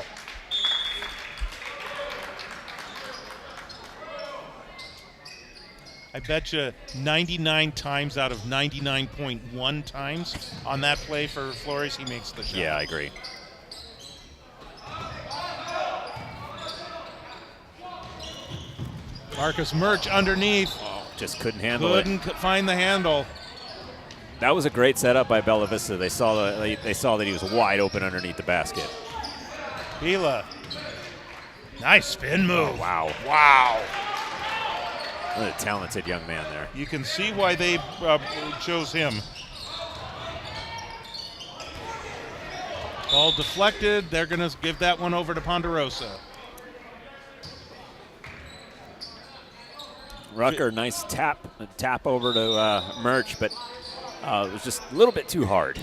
I bet you 99 times out of 99.1 times on that play for Flores, he makes the shot. Yeah, I agree. Marcus Murch underneath. Just couldn't handle it. Couldn't find the handle. That was a great setup by Bella Vista. They saw that he was wide open underneath the basket. Vila. Nice spin move. Oh, wow. Wow. What a talented young man there. You can see why they chose him. Ball deflected. They're going to give that one over to Ponderosa. Rucker, nice tap over to Murch, but it was just a little bit too hard.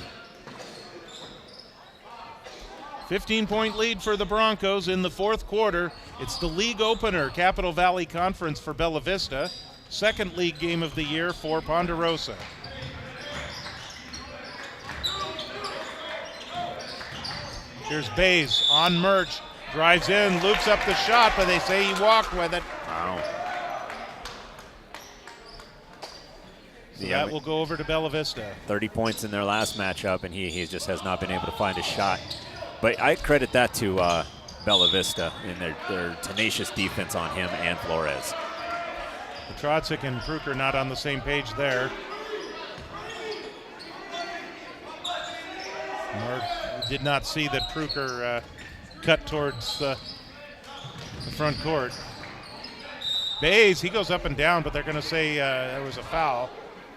15-point lead for the Broncos in the fourth quarter. It's the league opener, Capital Valley Conference for Bella Vista. Second league game of the year for Ponderosa. Here's Bays on Murch. Drives in, loops up the shot, but they say he walked with it. Wow. So that will go over to Bella Vista. 30 points in their last matchup, and he just has not been able to find a shot. But I credit that to Bella Vista in their tenacious defense on him and Flores. Trotzik and Pruker not on the same page there. Mark did not see that Pruker cut towards the front court. Bays, he goes up and down, but they're going to say there was a foul.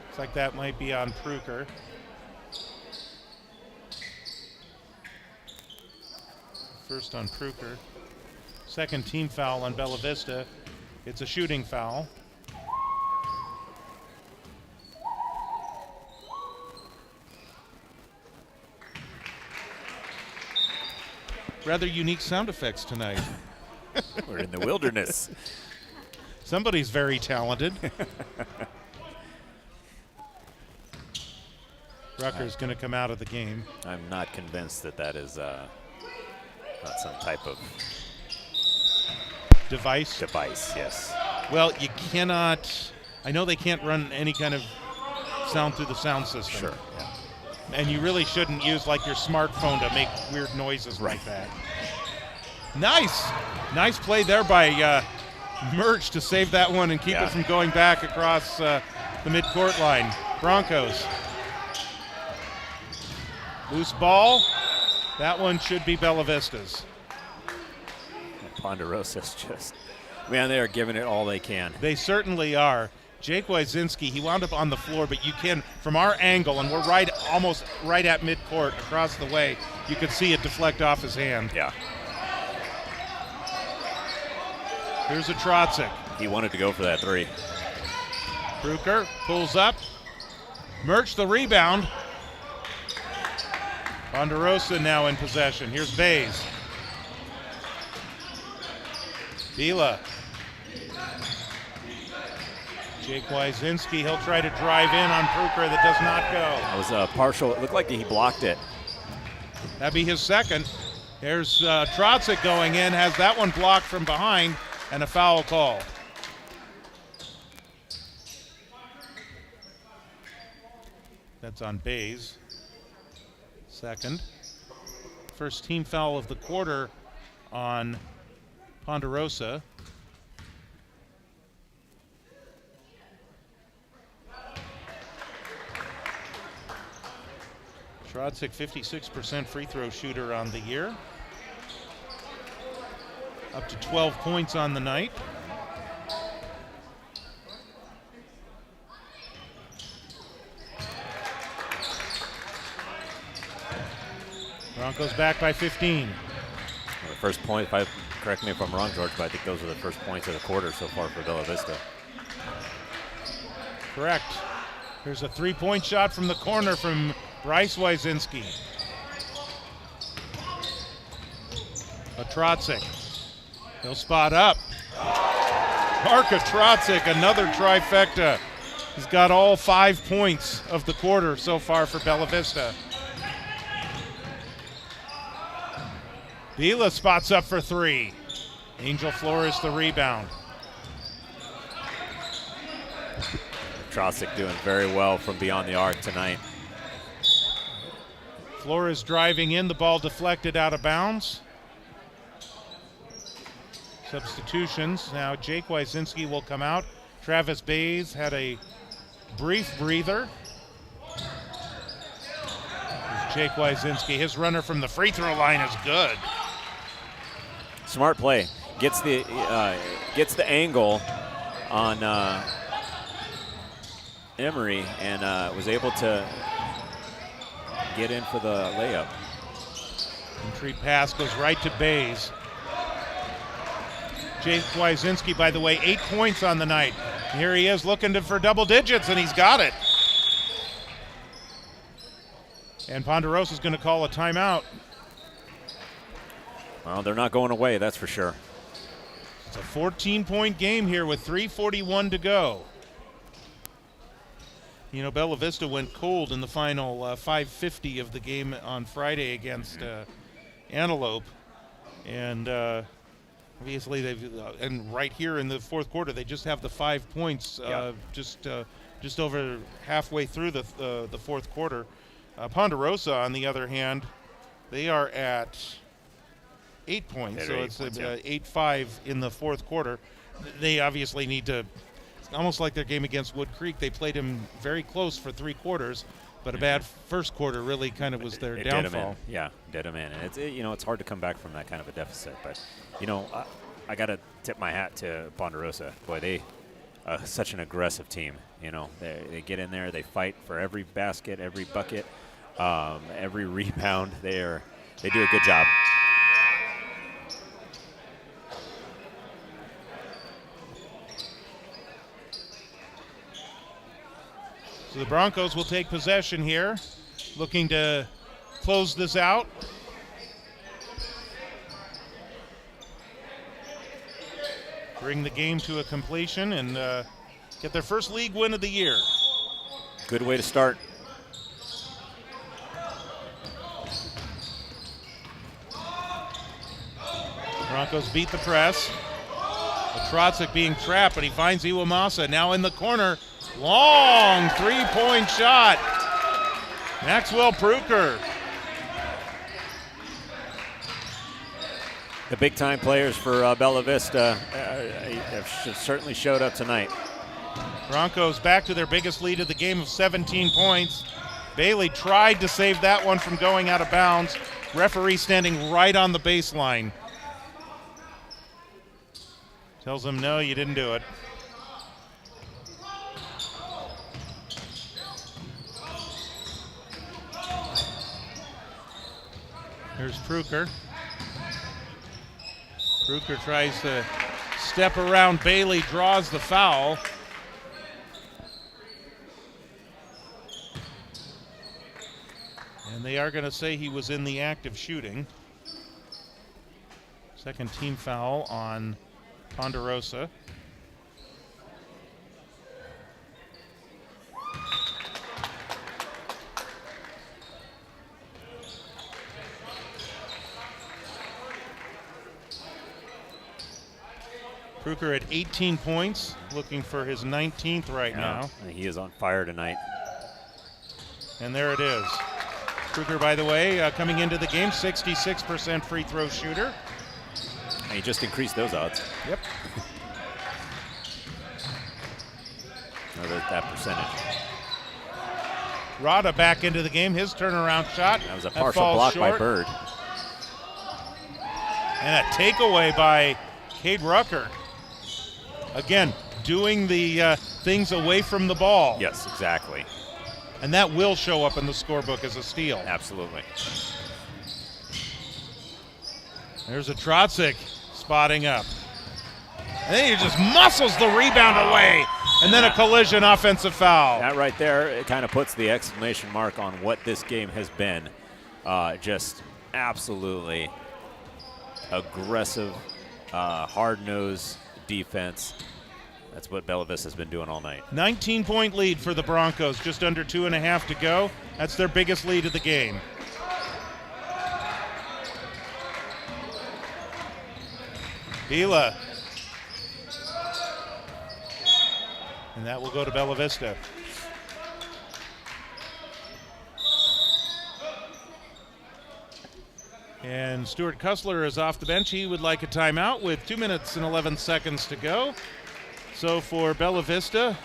Looks like that might be on Pruker. First on Pruker. Second team foul on Bella Vista. It's a shooting foul. Rather unique sound effects tonight. We're in the wilderness. Somebody's very talented. Rucker's going to come out of the game. I'm not convinced that that is not some type of Device? device, yes. Well, you cannot, I know they can't run any kind of sound through the sound system. Sure, yeah. And you really shouldn't use like your smartphone to make weird noises like that. Nice play there by Merch to save that one and keep it from going back across the midcourt line. Broncos. Loose ball. That one should be Bella Vista's. Ponderosa's just, man, they are giving it all they can. They certainly are. Jake Wyzinski, he wound up on the floor, but you can, from our angle, and we're almost right at midcourt across the way, you could see it deflect off his hand. Yeah. Here's a Trotzik. He wanted to go for that three. Bruker pulls up. Merch the rebound. Ponderosa now in possession. Here's Bays. Vila. Jake Wyzinski, he'll try to drive in on Bruker. That does not go. That was partial. It looked like he blocked it. That'd be his second. There's Trotzik going in, has that one blocked from behind, and a foul call. That's on Bays. Second. First team foul of the quarter on Ponderosa. Trotzik, 56% free throw shooter on the year. Up to 12 points on the night. Broncos back by 15. The first point, correct me if I'm wrong, George, but I think those are the first points of the quarter so far for Bella Vista. Correct. Here's a three-point shot from the corner from Bryce Wyzinski. A Trotzik. He'll spot up. Marka Trotzik, another trifecta. He's got all 5 points of the quarter so far for Bella Vista. Vila spots up for three. Angel Flores the rebound. Trotzik doing very well from beyond the arc tonight. Flores driving in, the ball deflected out of bounds. Substitutions. Now Jake Wyzinski will come out. Travis Bays had a brief breather. Here's Jake Wyzinski. His runner from the free throw line is good. Smart play. Gets the angle on Emery and was able to get in for the layup. Entry pass goes right to Bays. Jake Wyzinski, by the way, 8 points on the night. Here he is looking for double digits, and he's got it. And Ponderosa is going to call a timeout. Well, they're not going away, that's for sure. It's a 14-point game here with 3:41 to go. You know, Bella Vista went cold in the final 5:50 of the game on Friday against Antelope. And obviously, and right here in the fourth quarter, they just have the 5 points just over halfway through the fourth quarter. Ponderosa, on the other hand, they are at 8 points, so it's 8-5 in the fourth quarter. They obviously need to, it's almost like their game against Wood Creek. They played him very close for 3 quarters, but a bad first quarter really kind of was their downfall. Did them in. And it's hard to come back from that kind of a deficit. But, I got to tip my hat to Ponderosa. Boy, they such an aggressive team. They get in there, they fight for every basket, every bucket, every rebound. They do a good job. So the Broncos will take possession here, looking to close this out. Bring the game to a completion and get their first league win of the year. Good way to start. Broncos beat the press. Trotzik being trapped, but he finds Iwamasa now in the corner. Long three-point shot. Maxwell Pruker. The big-time players for Bella Vista have certainly showed up tonight. Broncos back to their biggest lead of the game of 17 points. Bailey tried to save that one from going out of bounds. Referee standing right on the baseline. Tells him, no, you didn't do it. Here's Pruker. Pruker tries to step around Bailey, draws the foul. And they are going to say he was in the act of shooting. Second team foul on Ponderosa. Pruker at 18 points, looking for his 19th right now. He is on fire tonight. And there it is. Pruker, by the way, coming into the game, 66% free throw shooter. And he just increased those odds. Yep. That percentage. Rada back into the game, his turnaround shot. That was a partial block by Bird. And a takeaway by Cade Rucker. Again, doing the things away from the ball. Yes, exactly. And that will show up in the scorebook as a steal. Absolutely. There's a Trotzik spotting up. And then he just muscles the rebound away. And then a collision offensive foul. That right there, it kind of puts the exclamation mark on what this game has been. Just absolutely aggressive, hard-nosed defense. That's what Bella Vista has been doing all night. 19-point lead for the Broncos, just under 2.5 to go. That's their biggest lead of the game. Bila. And that will go to Bella Vista. And Stuart Kussler is off the bench. He would like a timeout with 2 minutes and 11 seconds to go. So for Bella Vista,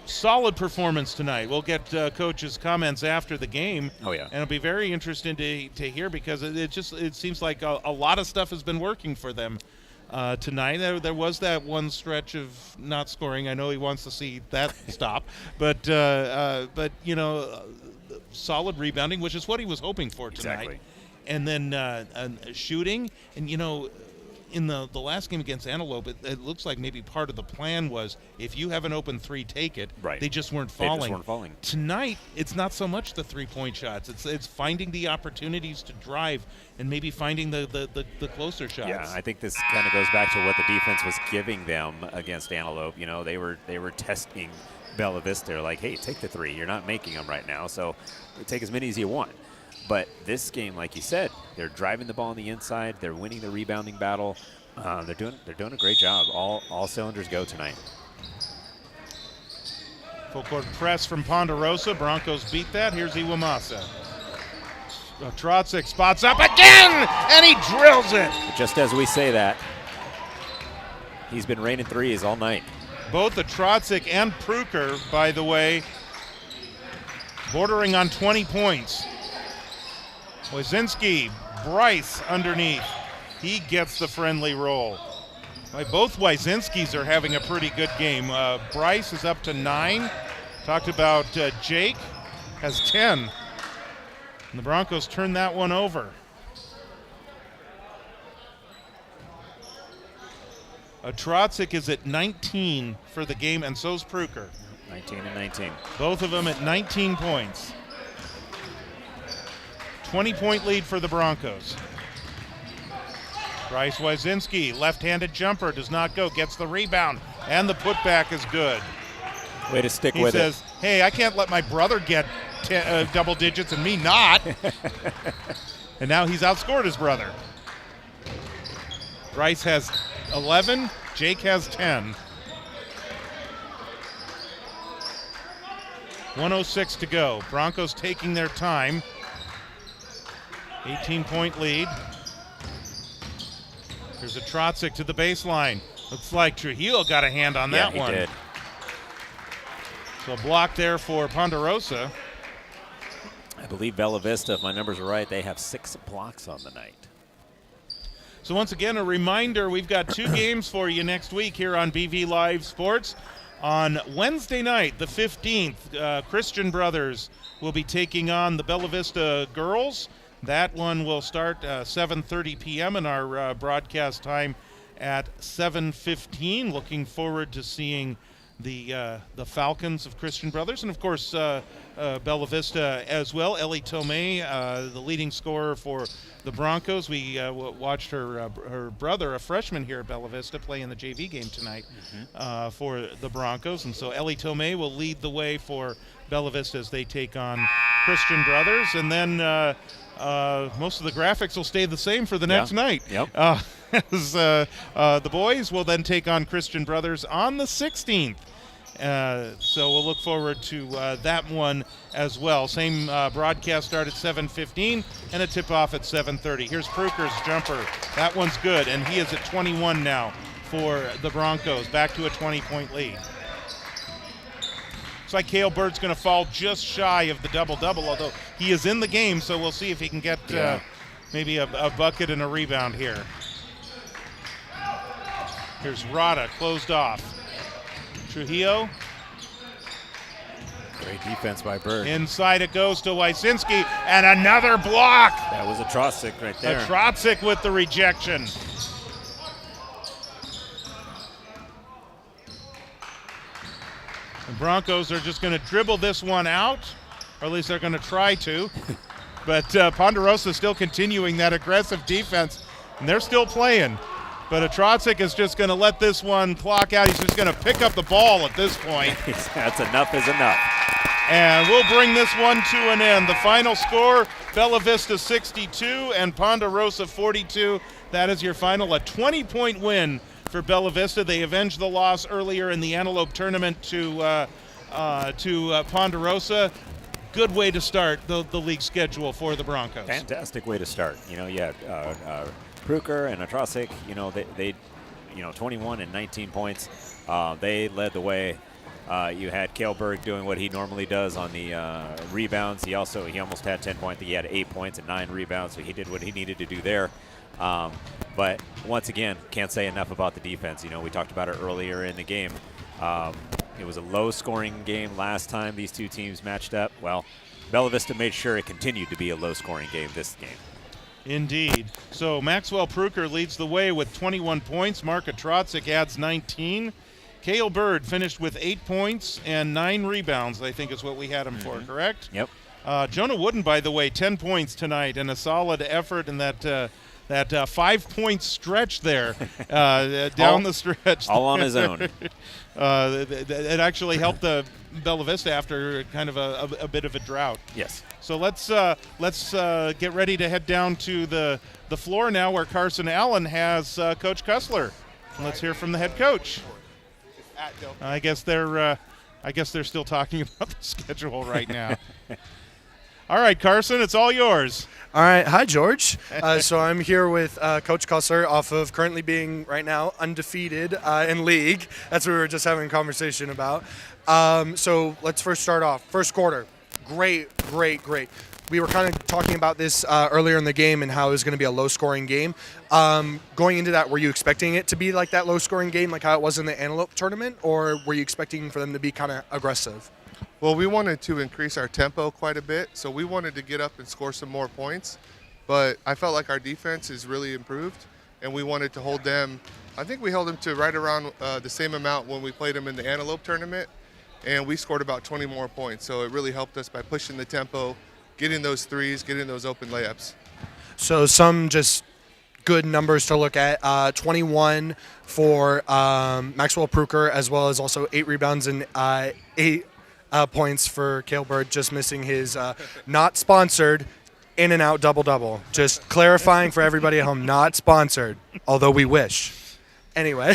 solid performance tonight. We'll get coach's comments after the game. Oh, yeah. And it'll be very interesting to hear because it seems like a lot of stuff has been working for them tonight. There was that one stretch of not scoring. I know he wants to see that stop. But you know, solid rebounding, which is what he was hoping for tonight. Exactly. And then shooting. And, you know, in the last game against Antelope, it looks like maybe part of the plan was if you have an open three, take it. Right. They just weren't falling. Tonight, it's not so much the three-point shots. It's finding the opportunities to drive and maybe finding the closer shots. Yeah, I think this kind of goes back to what the defense was giving them against Antelope. You know, they were testing Bella Vista. They're like, hey, take the three. You're not making them right now, so take as many as you want. But this game, like you said, they're driving the ball on the inside. They're winning the rebounding battle. They're doing a great job. All cylinders go tonight. Full court press from Ponderosa. Broncos beat that. Here's Iwamasa. Trotzik spots up again, and he drills it. Just as we say that, he's been raining threes all night. Both the Trotzik and Pruker, by the way, bordering on 20 points. Wyszynski, Bryce underneath. He gets the friendly roll. Both Wyszynskis are having a pretty good game. Bryce is up to 9. Talked about Jake has 10. And the Broncos turn that one over. Trotzik is at 19 for the game, and so's Pruker. 19 and 19. Both of them at 19 points. 20-point lead for the Broncos. Bryce Wyszynski, left-handed jumper, does not go, gets the rebound, and the putback is good. Way to stick with it. He says, hey, I can't let my brother get double digits and me not. And now he's outscored his brother. Bryce has 11. Jake has 10. 1:06 to go. Broncos taking their time. 18-point lead. There's a Trotzik to the baseline. Looks like Trujillo got a hand on that one. Yeah, he did. So a block there for Ponderosa. I believe Bella Vista, if my numbers are right, they have 6 blocks on the night. So once again, a reminder, we've got 2 games for you next week here on BV Live Sports. On Wednesday night, the 15th, Christian Brothers will be taking on the Bella Vista girls. That one will start 7:30 p.m. and our broadcast time at 7:15. Looking forward to seeing the Falcons of Christian Brothers, and of course Bella Vista as well. Ellie Tomei, the leading scorer for the Broncos. We watched her brother, a freshman here at Bella Vista, play in the JV game tonight for the Broncos, and so Ellie Tomei will lead the way for Bella Vista as they take on Christian Brothers, and then most of the graphics will stay the same for the next night. Yep. As the boys will then take on Christian Brothers on the 16th. So we'll look forward to that one as well. Same broadcast start at 7:15 and a tip-off at 7:30. Here's Pruker's jumper. That one's good, and he is at 21 now for the Broncos, back to a 20-point lead. Looks like Cale Bird's going to fall just shy of the double-double, although he is in the game, so we'll see if he can get maybe a bucket and a rebound here. Here's Rada, closed off. Trujillo. Great defense by Bird. Inside it goes to Wysinski, and another block. That was a Trotzik right there. A Trotzik with the rejection. The Broncos are just going to dribble this one out, or at least they're going to try to. But Ponderosa still continuing that aggressive defense, and they're still playing. But Trotzik is just going to let this one clock out. He's just going to pick up the ball at this point. That's enough is enough. And we'll bring this one to an end. The final score, Bella Vista 62 and Ponderosa 42. That is your final, a 20-point win for Bella Vista. They avenged the loss earlier in the Antelope tournament to Ponderosa. Good way to start the league schedule for the Broncos. Fantastic way to start. Pruker and Trotzik, they 21 and 19 points. They led the way. You had Cale Berg doing what he normally does on the rebounds. He almost had 10 points. He had 8 points and 9 rebounds, so he did what he needed to do there. But once again, can't say enough about the defense. We talked about it earlier in the game. It was a low-scoring game last time these two teams matched up. Well, Bella Vista made sure it continued to be a low-scoring game this game. Indeed. So Maxwell Pruker leads the way with 21 points. Marka Trotzik adds 19. Cale Bird finished with 8 points and 9 rebounds, I think is what we had him for, correct? Yep. Jonah Wooden, by the way, 10 points tonight and a solid effort in that 5-point stretch there down the stretch. All on his own. It actually helped the Bella Vista after kind of a bit of a drought. Yes. So let's get ready to head down to the floor now, where Carson Allen has Coach Kussler. Let's hear from the head coach. I guess they're still talking about the schedule right now. All right, Carson, it's all yours. All right. Hi, George. So I'm here with Coach Kussler off of currently being right now undefeated in league. That's what we were just having a conversation about. So let's first start off. First quarter. Great. We were kind of talking about this earlier in the game and how it was going to be a low-scoring game. Going into that, were you expecting it to be like that low-scoring game like how it was in the Antelope tournament, or were you expecting for them to be kind of aggressive? Well, we wanted to increase our tempo quite a bit, so we wanted to get up and score some more points. But I felt like our defense is really improved, and we wanted to hold them. I think we held them to right around the same amount when we played them in the Antelope tournament, and we scored about 20 more points. So it really helped us by pushing the tempo, getting those threes, getting those open layups. So some just good numbers to look at. 21 for Maxwell Pruker, as well as also 8 rebounds and 8 points for Cale Bird, just missing his not sponsored In-N-Out double-double. Just clarifying for everybody at home, not sponsored, although we wish. Anyway,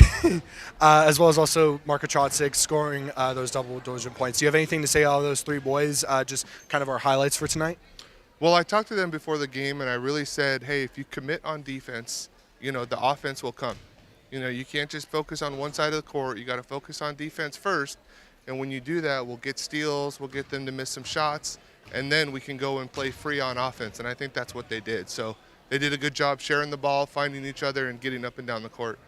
as well as also Marko Trotsik scoring those double-digit points. Do you have anything to say all those three boys, just kind of our highlights for tonight? Well, I talked to them before the game, and I really said, hey, if you commit on defense, the offense will come. You can't just focus on one side of the court. You got to focus on defense first. And when you do that, we'll get steals, we'll get them to miss some shots, and then we can go and play free on offense. And I think that's what they did. So they did a good job sharing the ball, finding each other, and getting up and down the court.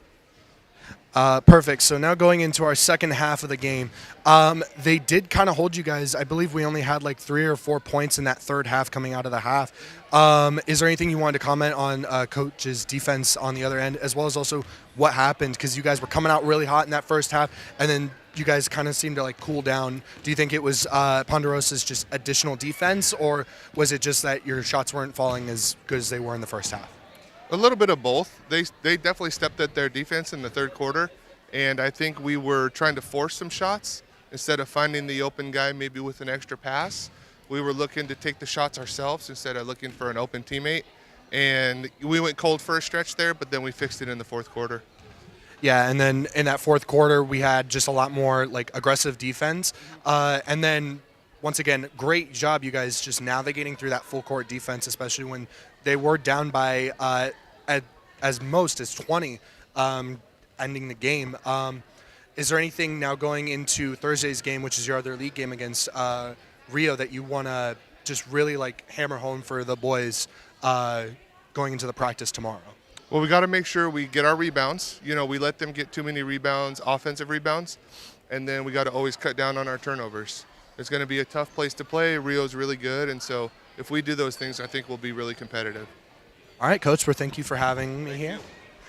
Perfect. So now going into our second half of the game, they did kind of hold you guys. I believe we only had like 3 or 4 points in that third half coming out of the half. Is there anything you wanted to comment on Coach's defense on the other end, as well as also what happened? Because you guys were coming out really hot in that first half, and then you guys kind of seemed to like cool down. Do you think it was Ponderosa's just additional defense, or was it just that your shots weren't falling as good as they were in the first half? A little bit of both. They definitely stepped at their defense in the third quarter, and I think we were trying to force some shots instead of finding the open guy maybe with an extra pass. We were looking to take the shots ourselves instead of looking for an open teammate, and we went cold for a stretch there, but then we fixed it in the fourth quarter. Yeah, and then in that fourth quarter, we had just a lot more like aggressive defense, and then once again, great job, you guys, just navigating through that full court defense, especially when they were down by as most as 20, ending the game. Is there anything now going into Thursday's game, which is your other league game against Rio, that you want to just really like hammer home for the boys going into the practice tomorrow? Well, we got to make sure we get our rebounds. We let them get too many rebounds, offensive rebounds, and then we got to always cut down on our turnovers. It's going to be a tough place to play. Rio's really good, and so if we do those things, I think we'll be really competitive. All right, Coach, thank you for having me here.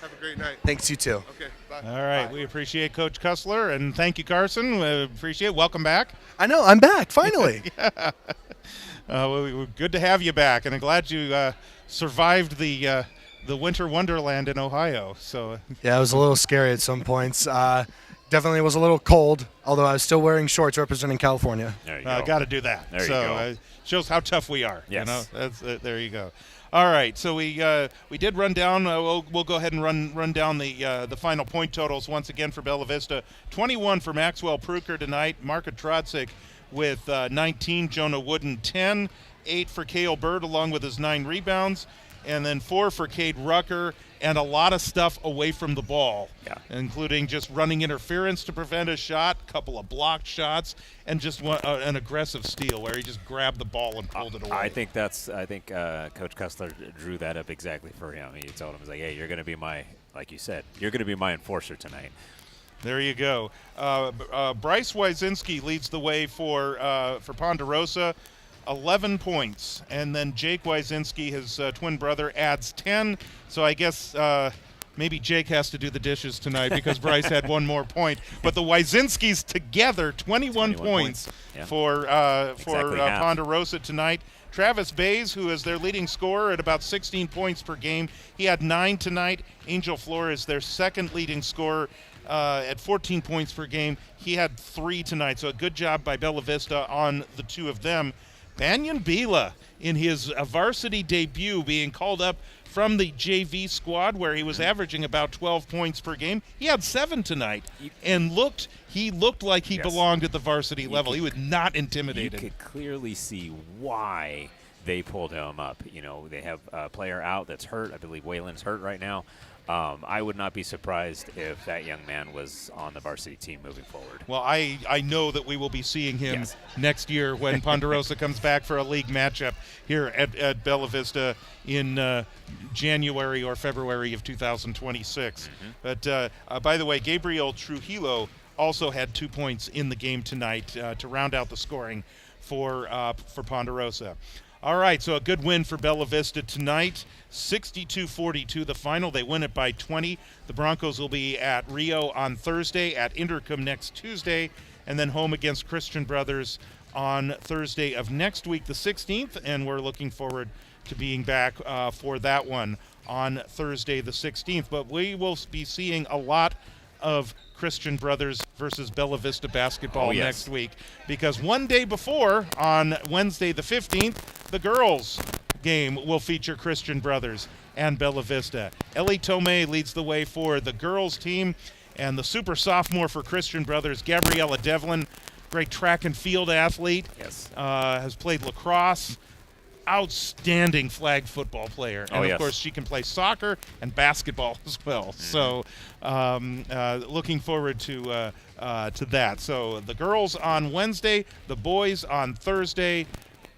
Have a great night. Thanks, you too. Okay, bye. All right, we appreciate Coach Kussler, and thank you, Carson. We appreciate it. Welcome back. I know, I'm back, finally. Good to have you back, and I'm glad you survived the winter wonderland in Ohio. So yeah, it was a little scary at some points. Definitely was a little cold, although I was still wearing shorts representing California. There you go. Got to do that. There you go. Shows how tough we are. Yes. That's there you go. All right, so we did run down. We'll go ahead and run down the final point totals once again for Bella Vista. 21 for Maxwell Pruker tonight. Marko Trotsik with 19. Jonah Wooden 10. 8 for Cale Bird along with his 9 rebounds. And then 4 for Cade Rucker, and a lot of stuff away from the ball, including just running interference to prevent a shot, a couple of blocked shots, and just an aggressive steal where he just grabbed the ball and pulled it away. I think Coach Kussler drew that up exactly for him. He told him, "Hey, you're going to be like you said, you're going to be my enforcer tonight." There you go. Bryce Wyszynski leads the way for Ponderosa. 11 points, and then Jake Wyszynski, his twin brother, adds 10. So I guess maybe Jake has to do the dishes tonight because Bryce had one more point. But the Wyszynskis together, 21 points for Ponderosa tonight. Travis Bays, who is their leading scorer at about 16 points per game, he had 9 tonight. Angel Flores, their second leading scorer, at 14 points per game. He had 3 tonight. So a good job by Bella Vista on the two of them. Banyan Bila, in his varsity debut, being called up from the JV squad where he was averaging about 12 points per game. He had 7 tonight and he looked like he belonged at the varsity level. He was not intimidated. You could clearly see why they pulled him up. They have a player out that's hurt. I believe Waylon's hurt right now. I would not be surprised if that young man was on the varsity team moving forward. Well, I know that we will be seeing him next year when Ponderosa comes back for a league matchup here at Bella Vista in January or February of 2026. But by the way, Gabriel Trujillo also had 2 points in the game tonight to round out the scoring for Ponderosa. All right, so a good win for Bella Vista tonight, 62-42 the final. They win it by 20. The Broncos will be at Rio on Thursday, at Intercom next Tuesday, and then home against Christian Brothers on Thursday of next week, the 16th, and we're looking forward to being back for that one on Thursday the 16th. But we will be seeing a lot of Christian Brothers versus Bella Vista basketball next week, because one day before, on Wednesday the 15th, the girls game will feature Christian Brothers and Bella Vista. Ellie Tomei leads the way for the girls team, and the super sophomore for Christian Brothers, Gabriella Devlin, great track and field athlete, Yes. Has played lacrosse, outstanding flag football player. And of yes. course, she can play soccer and basketball as well. So looking forward to that. So the girls on Wednesday, the boys on Thursday,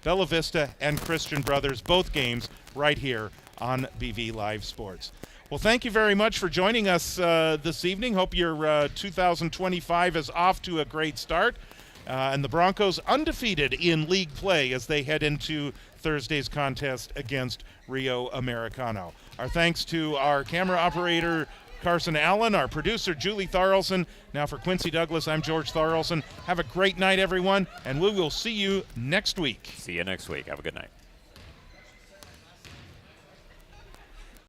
Bella Vista and Christian Brothers, both games right here on BV Live Sports. Well, thank you very much for joining us this evening. Hope your 2025 is off to a great start. And the Broncos undefeated in league play as they head into Thursday's contest against Rio Americano. Our thanks to our camera operator, Carson Allen, our producer, Julie Tharlson. Now for Quincy Douglas, I'm George Tharlson. Have a great night, everyone, and we will see you next week. See you next week. Have a good night.